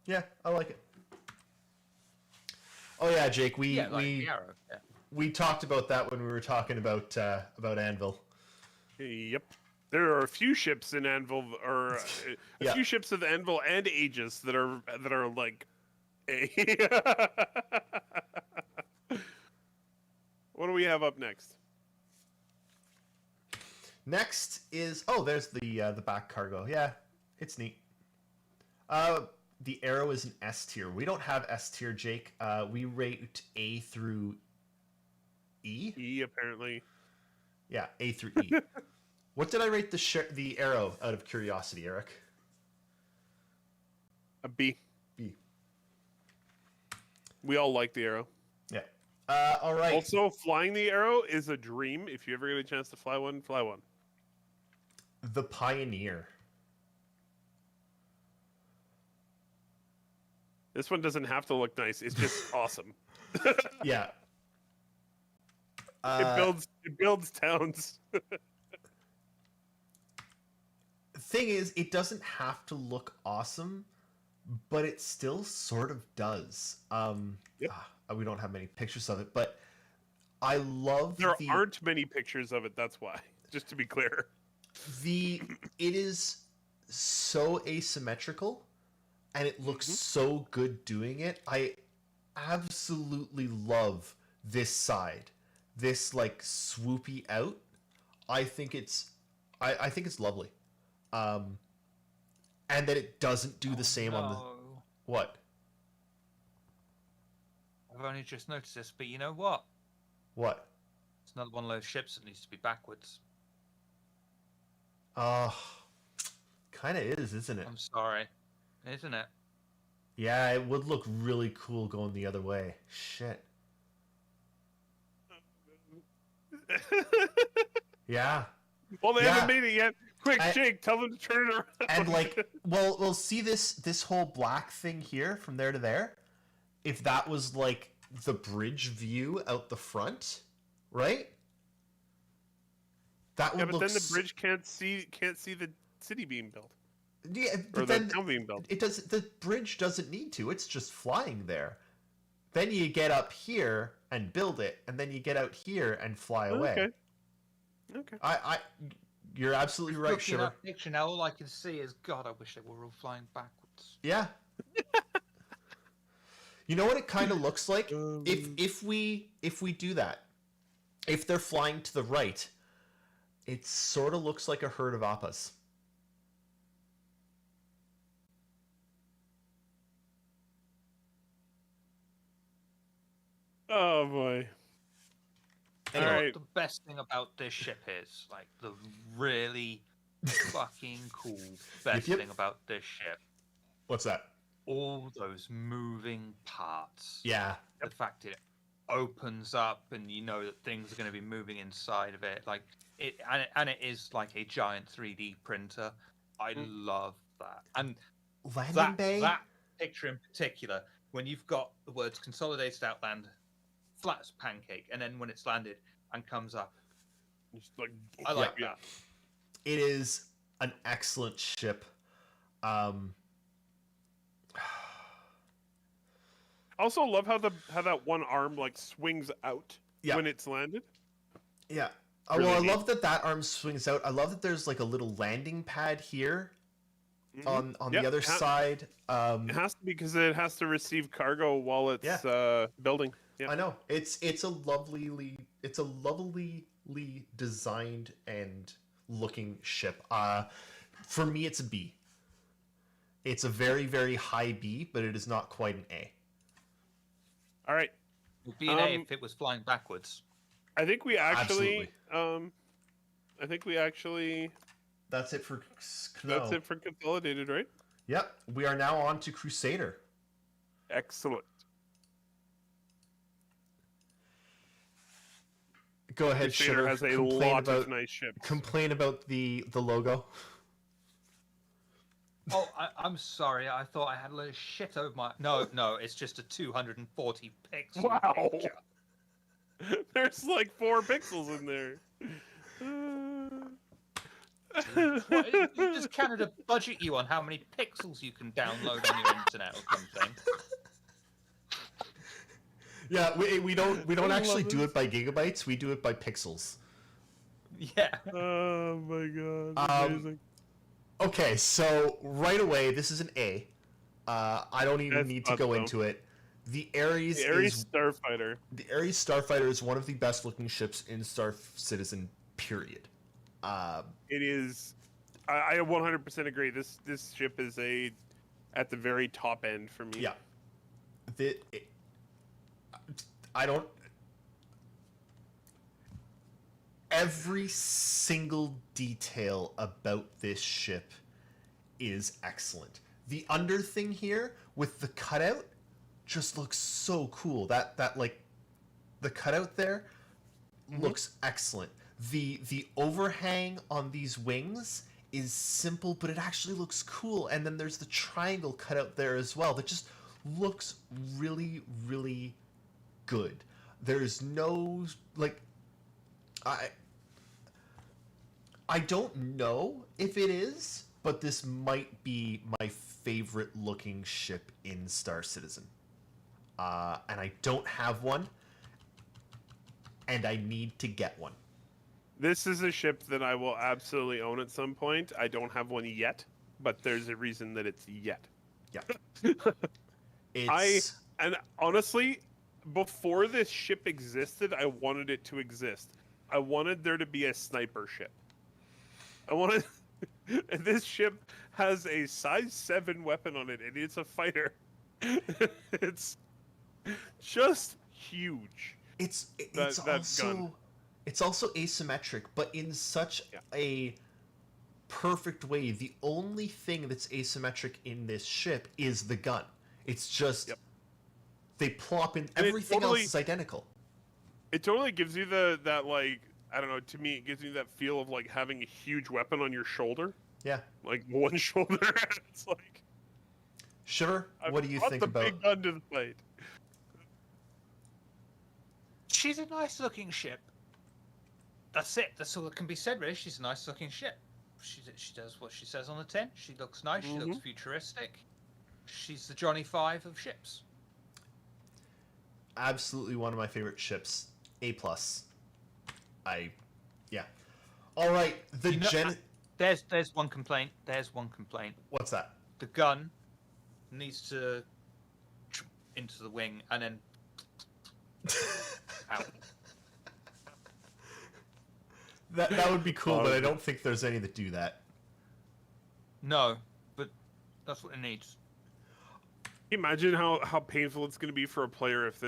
Yeah, I like it. Oh yeah, Jake, we Yeah, like the arrow. Yeah. we talked about that when we were talking about Anvil. Yep. There are a few ships in Anvil, or a Yeah. few ships of Anvil and Aegis that are like a. What do we have up next? Next is there's the back cargo. Yeah, it's neat. The Arrow is an S tier. We don't have S tier, Jake. We rate A through E. E, apparently. Yeah, A through E. What did I rate the Arrow out of curiosity, Eric? A B. B. We all like the Arrow. Yeah. All right. Also, flying the Arrow is a dream. If you ever get a chance to fly one, fly one. The Pioneer. This one doesn't have to look nice. It's just awesome. Yeah. It builds towns. Thing is, it doesn't have to look awesome, but it still sort of does. Yep. We don't have many pictures of it, but I love There aren't many pictures of it. That's why. Just to be clear. it is so asymmetrical, and it looks so good doing it. I absolutely love this side, this like swoopy out. I think it's lovely. And that it doesn't do the same on the what? I've only just noticed this, but you know what? What? It's another one of those ships that needs to be backwards. Kind of is, isn't it? I'm sorry, isn't it? Yeah, it would look really cool going the other way. Shit. Yeah. Well, they Yeah. haven't made it yet. Quick, I- Jake, tell them to turn it around. And like, we'll see this whole black thing here from there to there. If that was like the bridge view out the front, right? That would Yeah, but look then the bridge can't see the city being built. Yeah, Or but the then town being built. it does. The bridge doesn't need to. It's just flying there. Then you get up here and build it, and then you get out here and fly away. Okay. You're absolutely right, Looking Shiver. at that picture now, all I can see is, God, I wish they were all flying backwards. Yeah. You know what it kind of looks like? If we do that, if they're flying to the right, it sort of looks like a herd of appas. Oh boy. You know All what right. the best thing about this ship is? Like, the really fucking cool best Yep. thing about this ship. What's that? All those moving parts. Yeah. The fact it opens up and you know that things are going to be moving inside of it. Like, it it is like a giant 3D printer. I love that. And Landing bay? that picture in particular, when you've got the words Consolidated Outland, flat as a pancake, and then when it's landed and comes up, Just like, I like that. It is an excellent ship. also love how that one arm like swings out when it's landed. Yeah. Really well, I neat. love that arm swings out. I love that there's like a little landing pad here on the other side. It has to be because it has to receive cargo while it's building. Yeah. I know. It's a lovelily designed and looking ship. For me it's a B. It's a very, very high B, but it is not quite an A. All right. It would be an A if it was flying backwards. I think we actually Absolutely. That's it for that's it for Consolidated, right? Yep. We are now on to Crusader. Excellent. Go ahead, Crusader Shiver. has a lot of nice ships. Complain about the logo. Oh, I'm sorry. I thought I had a little shit over my... No, it's just a 240 pixel Wow. picture. There's like 4 pixels in there. What, does Canada budget you on how many pixels you can download on your internet or something? Yeah, we don't actually do it by gigabytes. We do it by pixels. Yeah. Oh my god. Amazing. Okay, so right away, this is an A. I don't even need to go into it. The Erris Starfighter. The Erris Starfighter is one of the best looking ships in Star Citizen. Period. It is. I 100% agree. This ship is at the very top end for me. Yeah. I don't. Every single detail about this ship is excellent. The under thing here with the cutout just looks so cool. That like the cutout there looks excellent. The overhang on these wings is simple, but it actually looks cool. And then there's the triangle cutout there as well that just looks really, really good. There's no like I don't know if it is, but this might be my favorite looking ship in Star Citizen. And I don't have one, and I need to get one. This is a ship that I will absolutely own at some point. I don't have one yet, but there's a reason that it's yet. Yeah. And honestly, before this ship existed, I wanted it to exist. I wanted there to be a sniper ship. And this ship has a size 7 weapon on it, and it's a fighter. It's just huge. It's gun. It's also asymmetric, but in such a perfect way. The only thing that's asymmetric in this ship is the gun. It's just they plop in. Everything else is identical. It totally gives you that like, I don't know, to me it gives you that feel of like having a huge weapon on your shoulder. Yeah. Like one shoulder. It's like, Sure. What do you think about the big gun to the fight? She's a nice looking ship. That's it. That's all that can be said, really. She's a nice looking ship. She does what she says on the tin. She looks nice. She looks futuristic. She's the Johnny Five of ships. Absolutely one of my favorite ships. A+. Yeah. All right. There's one complaint. What's that? The gun needs to into the wing and then out. That would be cool, but I don't think there's any that do that. No, but that's what it needs. Can you imagine how painful it's going to be for a player if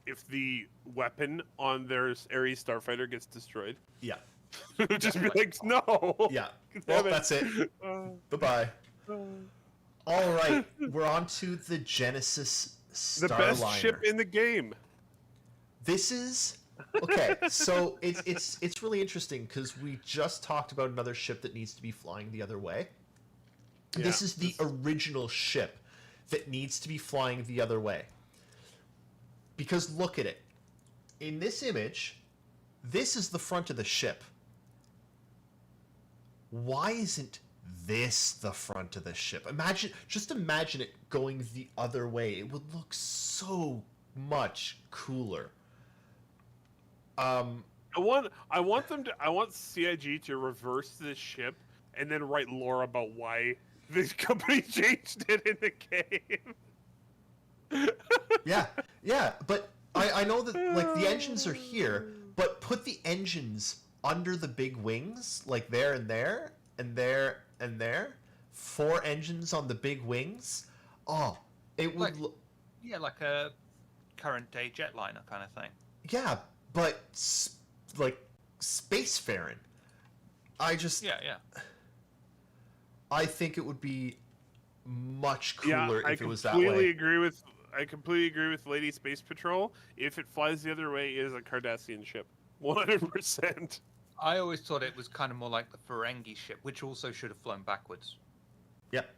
if the weapon on their Erris starfighter gets destroyed. Yeah. Just be like, no. Yeah. Well, Damn it. that's it. Bye-bye. All right, we're on to the Genesis The best Starliner. ship in the game. This is okay. So it's really interesting because we just talked about another ship that needs to be flying the other way. This is the original ship that needs to be flying the other way. Because look at it. In this image, this is the front of the ship. Why isn't this the front of the ship? Just imagine it going the other way. It would look so much cooler. I want CIG to reverse this ship and then write lore about why this company changed it in the game. Yeah, but I know that like the engines are here, but put the engines under the big wings, like there and there and there and there. 4 engines on the big wings. Oh, it would like a current day jetliner kind of thing. Yeah, but like spacefaring. I think it would be much cooler if it was that way. I completely agree with Lady Space Patrol. If it flies the other way, it is a Cardassian ship. 100%. I always thought it was kind of more like the Ferengi ship, which also should have flown backwards. Yep.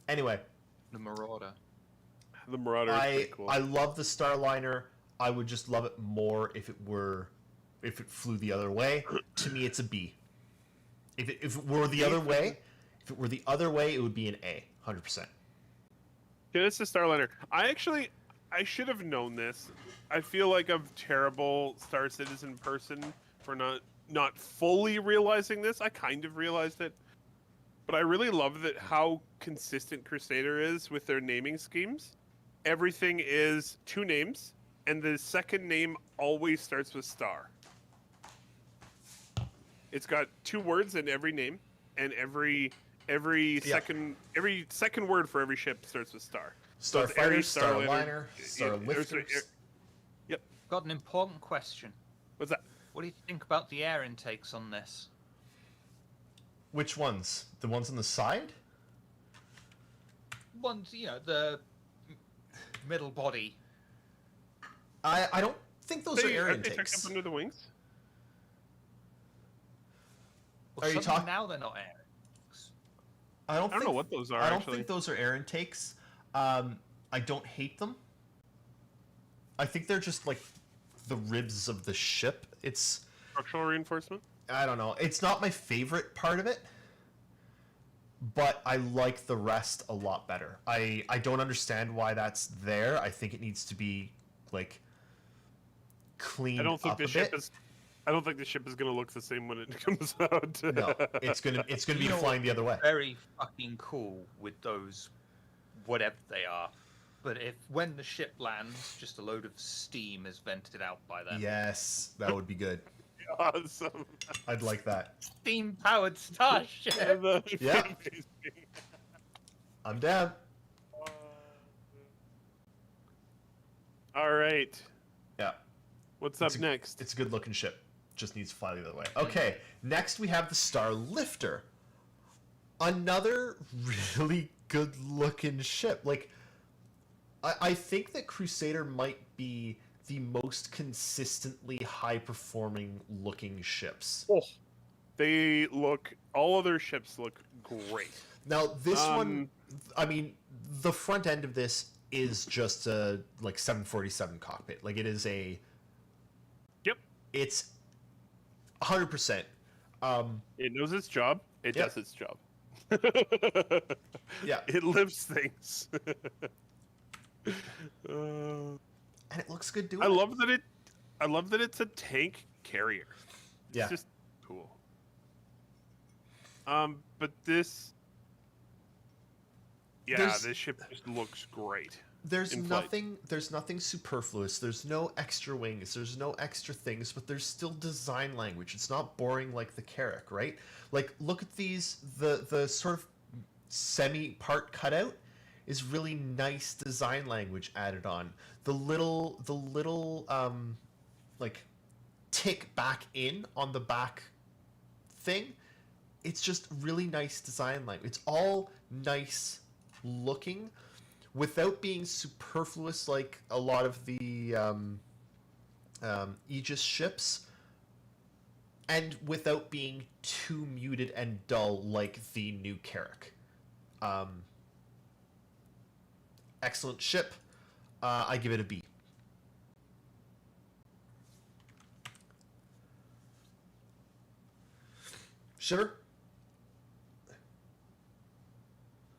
Anyway. The Marauder. The Marauder is pretty cool. I love the Starliner. I would just love it more if it flew the other way. To me, it's a B. If it were the other way, it would be an A, 100%. Yeah, it's the Starliner. I should have known this. I feel like I'm terrible Star Citizen person for not fully realizing this. I kind of realized it, but I really love how consistent Crusader is with their naming schemes. Everything is 2 names, and the second name always starts with star. It's got 2 words in every name, and every second word for every ship starts with star. Starfighter, Starliner, Starlifters. Yep. Got an important question. What's that? What do you think about the air intakes on this? Which ones? The ones on the side? Ones, the middle body. I don't think those are air They tucked intakes. up under the wings. Well, Are you talking now? They're not air. I don't know what those are. I don't actually think those are air intakes. I don't hate them. I think they're just like the ribs of the ship. It's structural reinforcement. I don't know. It's not my favorite part of it, but I like the rest a lot better. I don't understand why that's there. I think it needs to be like cleaned I don't think up the a ship bit. is. I don't think the ship is going to look the same when it comes out. No, it's gonna be flying the other way. Very fucking cool with those, whatever they are. But when the ship lands, just a load of steam is vented out by them. Yes, that would be good. Awesome. I'd like that. Steam-powered starship. Yeah. I'm down. All right. Yeah. What's up next? It's a good looking ship. Just needs to fly the other way. Okay, next we have the Starlifter. Another really good looking ship. Like, I think that Crusader might be the most consistently high performing looking ships. Oh, all other ships look great. Now this one, I mean, the front end of this is just a like 747 cockpit. Like it is a. Yep. It's 100%. It knows its job. It does its job. Yeah. It lifts things. And it looks good doing I love that it's a tank carrier. It's Yeah. just cool. But this this ship just looks great. There's in flight. nothing superfluous. There's no extra wings. There's no extra things, but there's still design language. It's not boring like the Carrack, right? Like look at these the sort of semi part cutout. is really nice design language added on. The little like tick back in on the back thing, it's just really nice design language. It's all nice looking without being superfluous like a lot of the Aegis ships, and without being too muted and dull like the new Carrack. Excellent ship. I give it a B. Shiver?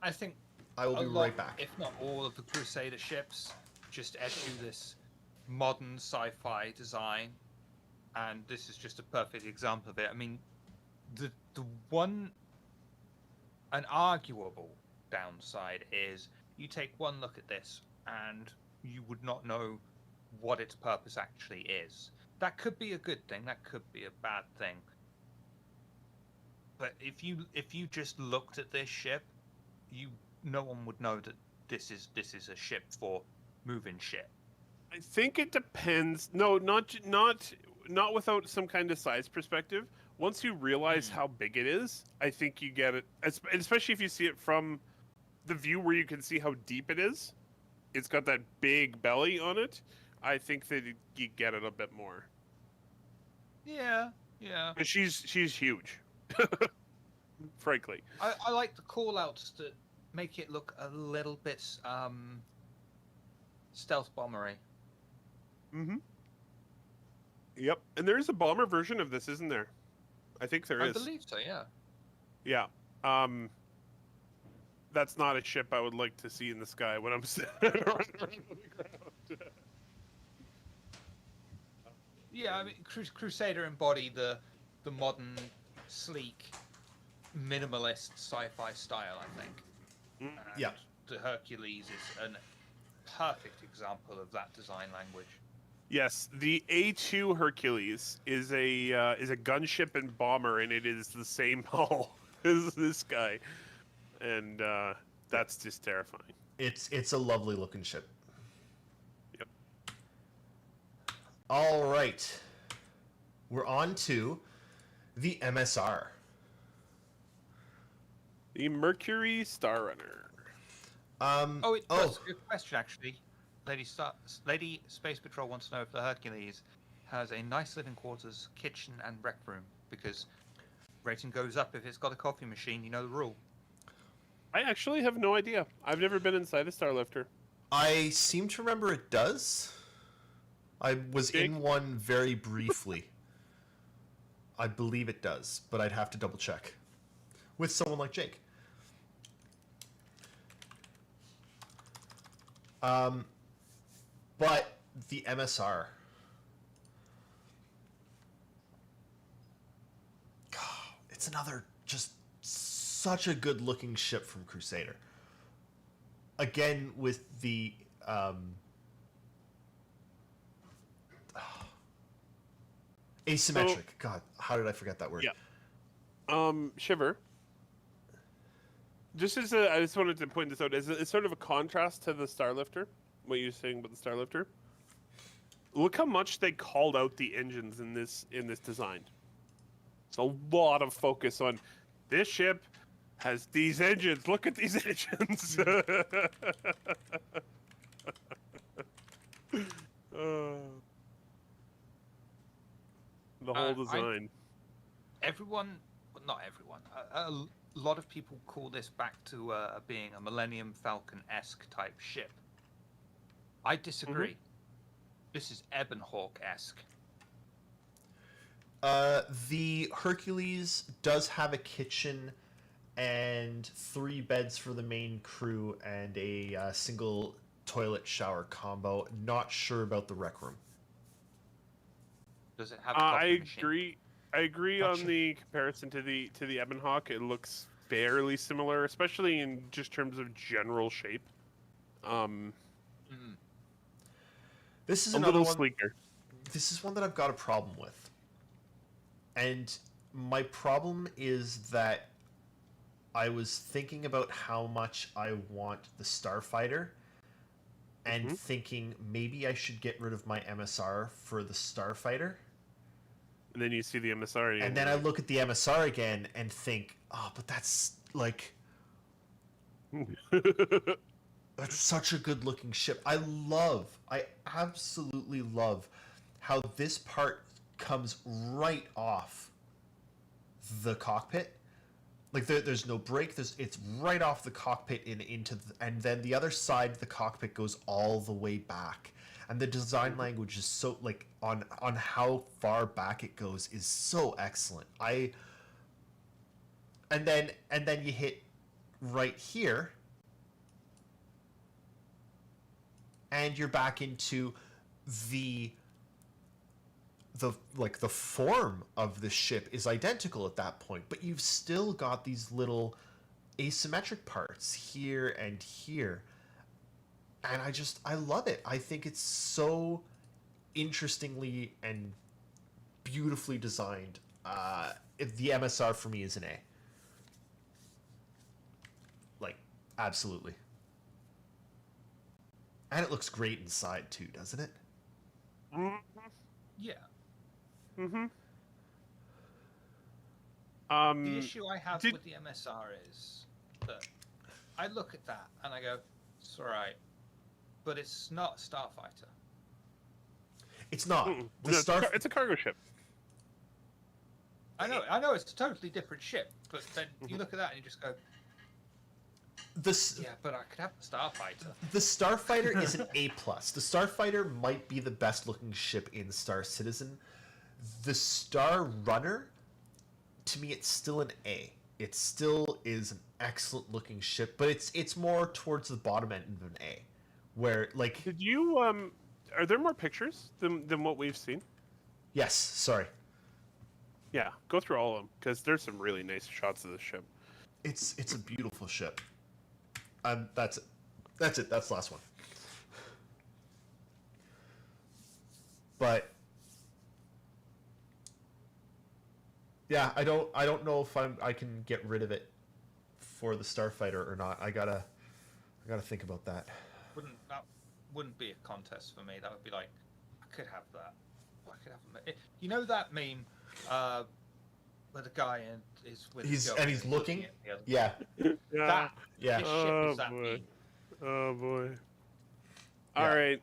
I think I will be right back. if not all of the Crusader ships, just eschew this modern sci-fi design, and this is just a perfect example of it. I mean, the one, an arguable downside is you take one look at this and you would not know what its purpose actually is. That could be a good thing, that could be a bad thing. But if you just looked at this ship, no one would know that this is a ship for moving shit. I think it depends. No, not without some kind of size perspective. Once you realize how big it is, I think you get it. Especially if you see it from the view where you can see how deep it is. It's got that big belly on it. I think that you get it a bit more. Yeah. But she's huge. Frankly. I like the call-outs that make it look a little bit stealth bombery. Mm-hmm. Yep. And there is a bomber version of this, isn't there? I think there is. I believe so, yeah. Yeah. That's not a ship I would like to see in the sky when I'm running around on the ground. Yeah, I mean, Crusader embody the modern, sleek, minimalist sci-fi style, I think. And Yeah. the Hercules is a perfect example of that design language. Yes, the A2 Hercules is a gunship and bomber, and it is the same hull as this guy, and that's just terrifying. It's a lovely looking ship. Yep. All right, we're on to the MSR. The Mercury Star Runner. Good question, actually. Lady Space Patrol wants to know if the Hercules has a nice living quarters, kitchen, and rec room, because rating goes up if it's got a coffee machine. You know the rule. I actually have no idea. I've never been inside a Starlifter. I seem to remember it does. I was in one very briefly. I believe it does, but I'd have to double check with someone like Jake. But the MSR. It's another just such a good looking ship from Crusader. Again, with the asymmetric. So, God, how did I forget that word? Yeah. Shiver. I just wanted to point this out as it's sort of a contrast to the Starlifter. What you're saying about the Starlifter. Look how much they called out the engines in this design. It's a lot of focus on this ship has these engines. Look at these engines. The whole design. Not everyone. A lot of people call this back to being a Millennium Falcon-esque type ship. I disagree. Mm-hmm. This is Ebon Hawk-esque. The Hercules does have a kitchen and 3 beds for the main crew and a single toilet shower combo. Not sure about the rec room. Does it have a coffee machine? I agree on the comparison to the Ebon Hawk. It looks fairly similar, especially in just terms of general shape. This is a another little one, sleeker. This is one that I've got a problem with. And my problem is that I was thinking about how much I want the Starfighter, and thinking maybe I should get rid of my MSR for the Starfighter. And then you see the MSR. And then I look at the MSR again and think, oh, but that's like... That's such a good looking ship. I absolutely love how this part comes right off the cockpit. Like there's no break. It's right off the cockpit and then the other side of the cockpit goes all the way back. And the design language is so like on how far back it goes is so excellent. And then you hit right here, and you're back into the form of the ship is identical at that point, but you've still got these little asymmetric parts here and here. And I love it. I think it's so interestingly and beautifully designed. The MSR for me is an A. Like, absolutely. And it looks great inside too, doesn't it? Yeah. Mm-hmm. The issue I have with the MSR is that I look at that and I go, it's alright, but it's not a starfighter. It's not. It's a cargo ship. I know it's a totally different ship, but then you look at that and you just go, yeah, but I could have the starfighter. The Starfighter is an A+. The Starfighter might be the best looking ship in Star Citizen. The Star Runner, to me, it's still an A. It still is an excellent looking ship, but it's more towards the bottom end of an A. Where, like... Did you, are there more pictures than what we've seen? Yes, sorry. Yeah, go through all of them, because there's some really nice shots of this ship. It's a beautiful ship. That's it. That's the last one. But yeah, I don't know if I can get rid of it for the Starfighter or not. I gotta think about that. That wouldn't be a contest for me. That would be like, I could have that. I could have. You know that meme where the guy is with he's looking looking. At the other Yeah. That Yeah. this ship is that boy. meme. Oh boy. Yeah. All right.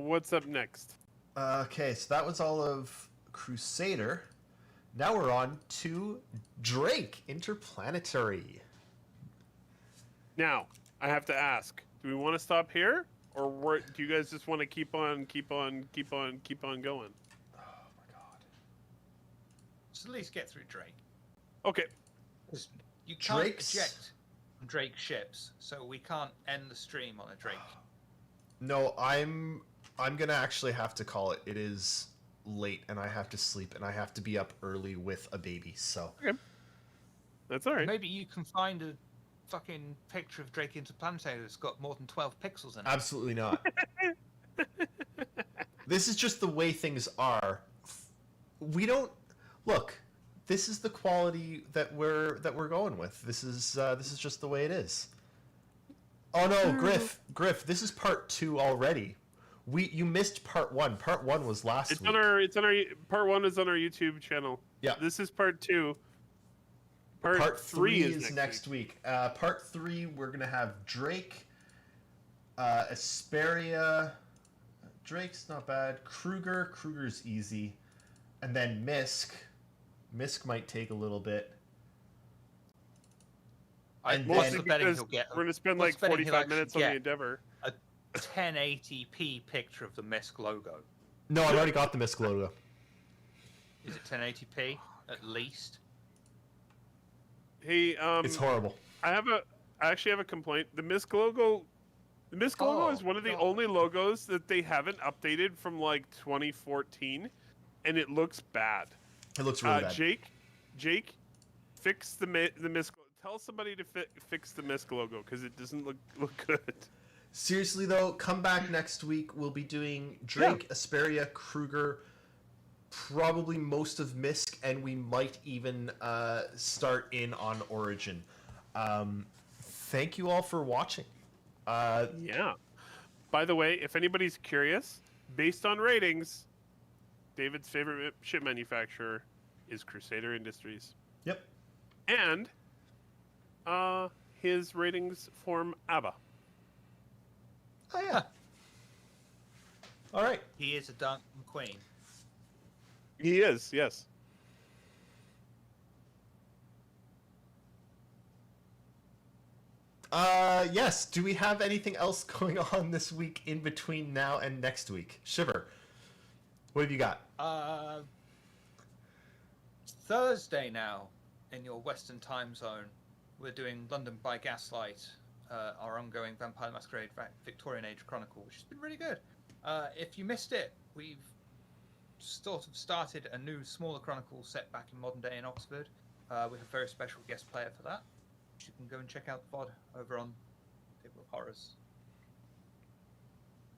What's up next? Okay, so that was all of Crusader. Now we're on to Drake Interplanetary. Now, I have to ask: do we want to stop here, or do you guys just want to keep on going? Oh my god. Let's at least get through Drake. Okay. Because you can't Drake's... eject from Drake ships, so we can't end the stream on a Drake. No, I'm gonna actually have to call it. It is late, and I have to sleep, and I have to be up early with a baby. So Okay. That's all right. Maybe you can find a fucking picture of Drake Interplanetary that's got more than 12 pixels in it. absolutely not. This is just the way things are. We don't look. This is the quality that we're going with. This is just the way it is. Oh no, Griff, this is part 2 already. You missed part 1. Part 1 was last week. It's on our part 1 is on our YouTube channel. Yeah. This is part 2. Part 3 is next week. Part 3 we're gonna have Drake, Asperia. Drake's not bad. Kruger's easy, and then Misk. Misk might take a little bit. I'm Mostly betting because he'll get. we're gonna spend what's like betting he'll 45 minutes on actually the Endeavor. A 1080p picture of the Misk logo. No, I've already got the Misk logo. Is it 1080p at least? Hey, It's horrible. I actually have a complaint. The Misk logo is one of the only logos that they haven't updated from like 2014, and it looks bad. It looks really bad. Jake, fix the Misk. Tell somebody to fix the Misk logo because it doesn't look good. Seriously though, come back next week. We'll be doing Drake, Asperia, Kruger, probably most of Misk, and we might even start in on Origin. Thank you all for watching. Yeah. By the way, if anybody's curious, based on ratings, David's favorite ship manufacturer is Crusader Industries. Yep. And his ratings form ABBA. Oh, yeah. All right. He is a dancing queen. He is, yes. Yes. Do we have anything else going on this week in between now and next week? Shiver. What have you got? Thursday now, in your Western time zone, we're doing London by Gaslight, our ongoing Vampire the Masquerade Victorian Age Chronicle, which has been really good. If you missed it, we've sort of started a new, smaller chronicle set back in modern day in Oxford, with a very special guest player for that. You can go and check out the VOD over on Table of Horrors.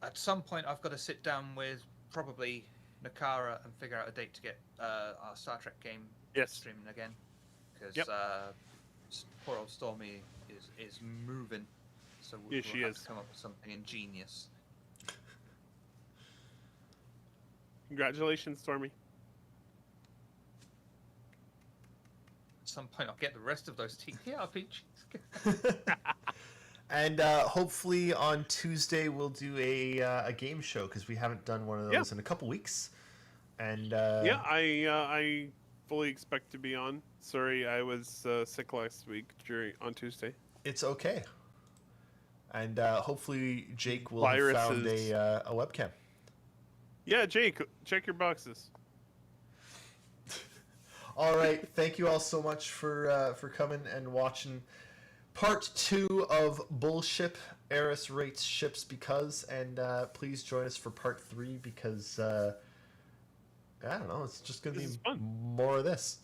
At some point, I've got to sit down with probably Nakara and figure out a date to get our Star Trek game streaming again, because poor old Stormy is moving, so we'll have to come up with something ingenious. Congratulations, Stormy. At some point, I'll get the rest of those TTRPGs. And hopefully on Tuesday we'll do a game show, because we haven't done one of those in a couple weeks. And I fully expect to be on. Sorry, I was sick last week on Tuesday. It's okay. And hopefully Jake will have found a webcam. Yeah, Jake, check your boxes. All right, thank you all so much for coming and watching part 2 of Bullship. Erris rates ships because, and please join us for part 3 because I don't know, it's just gonna be more of this.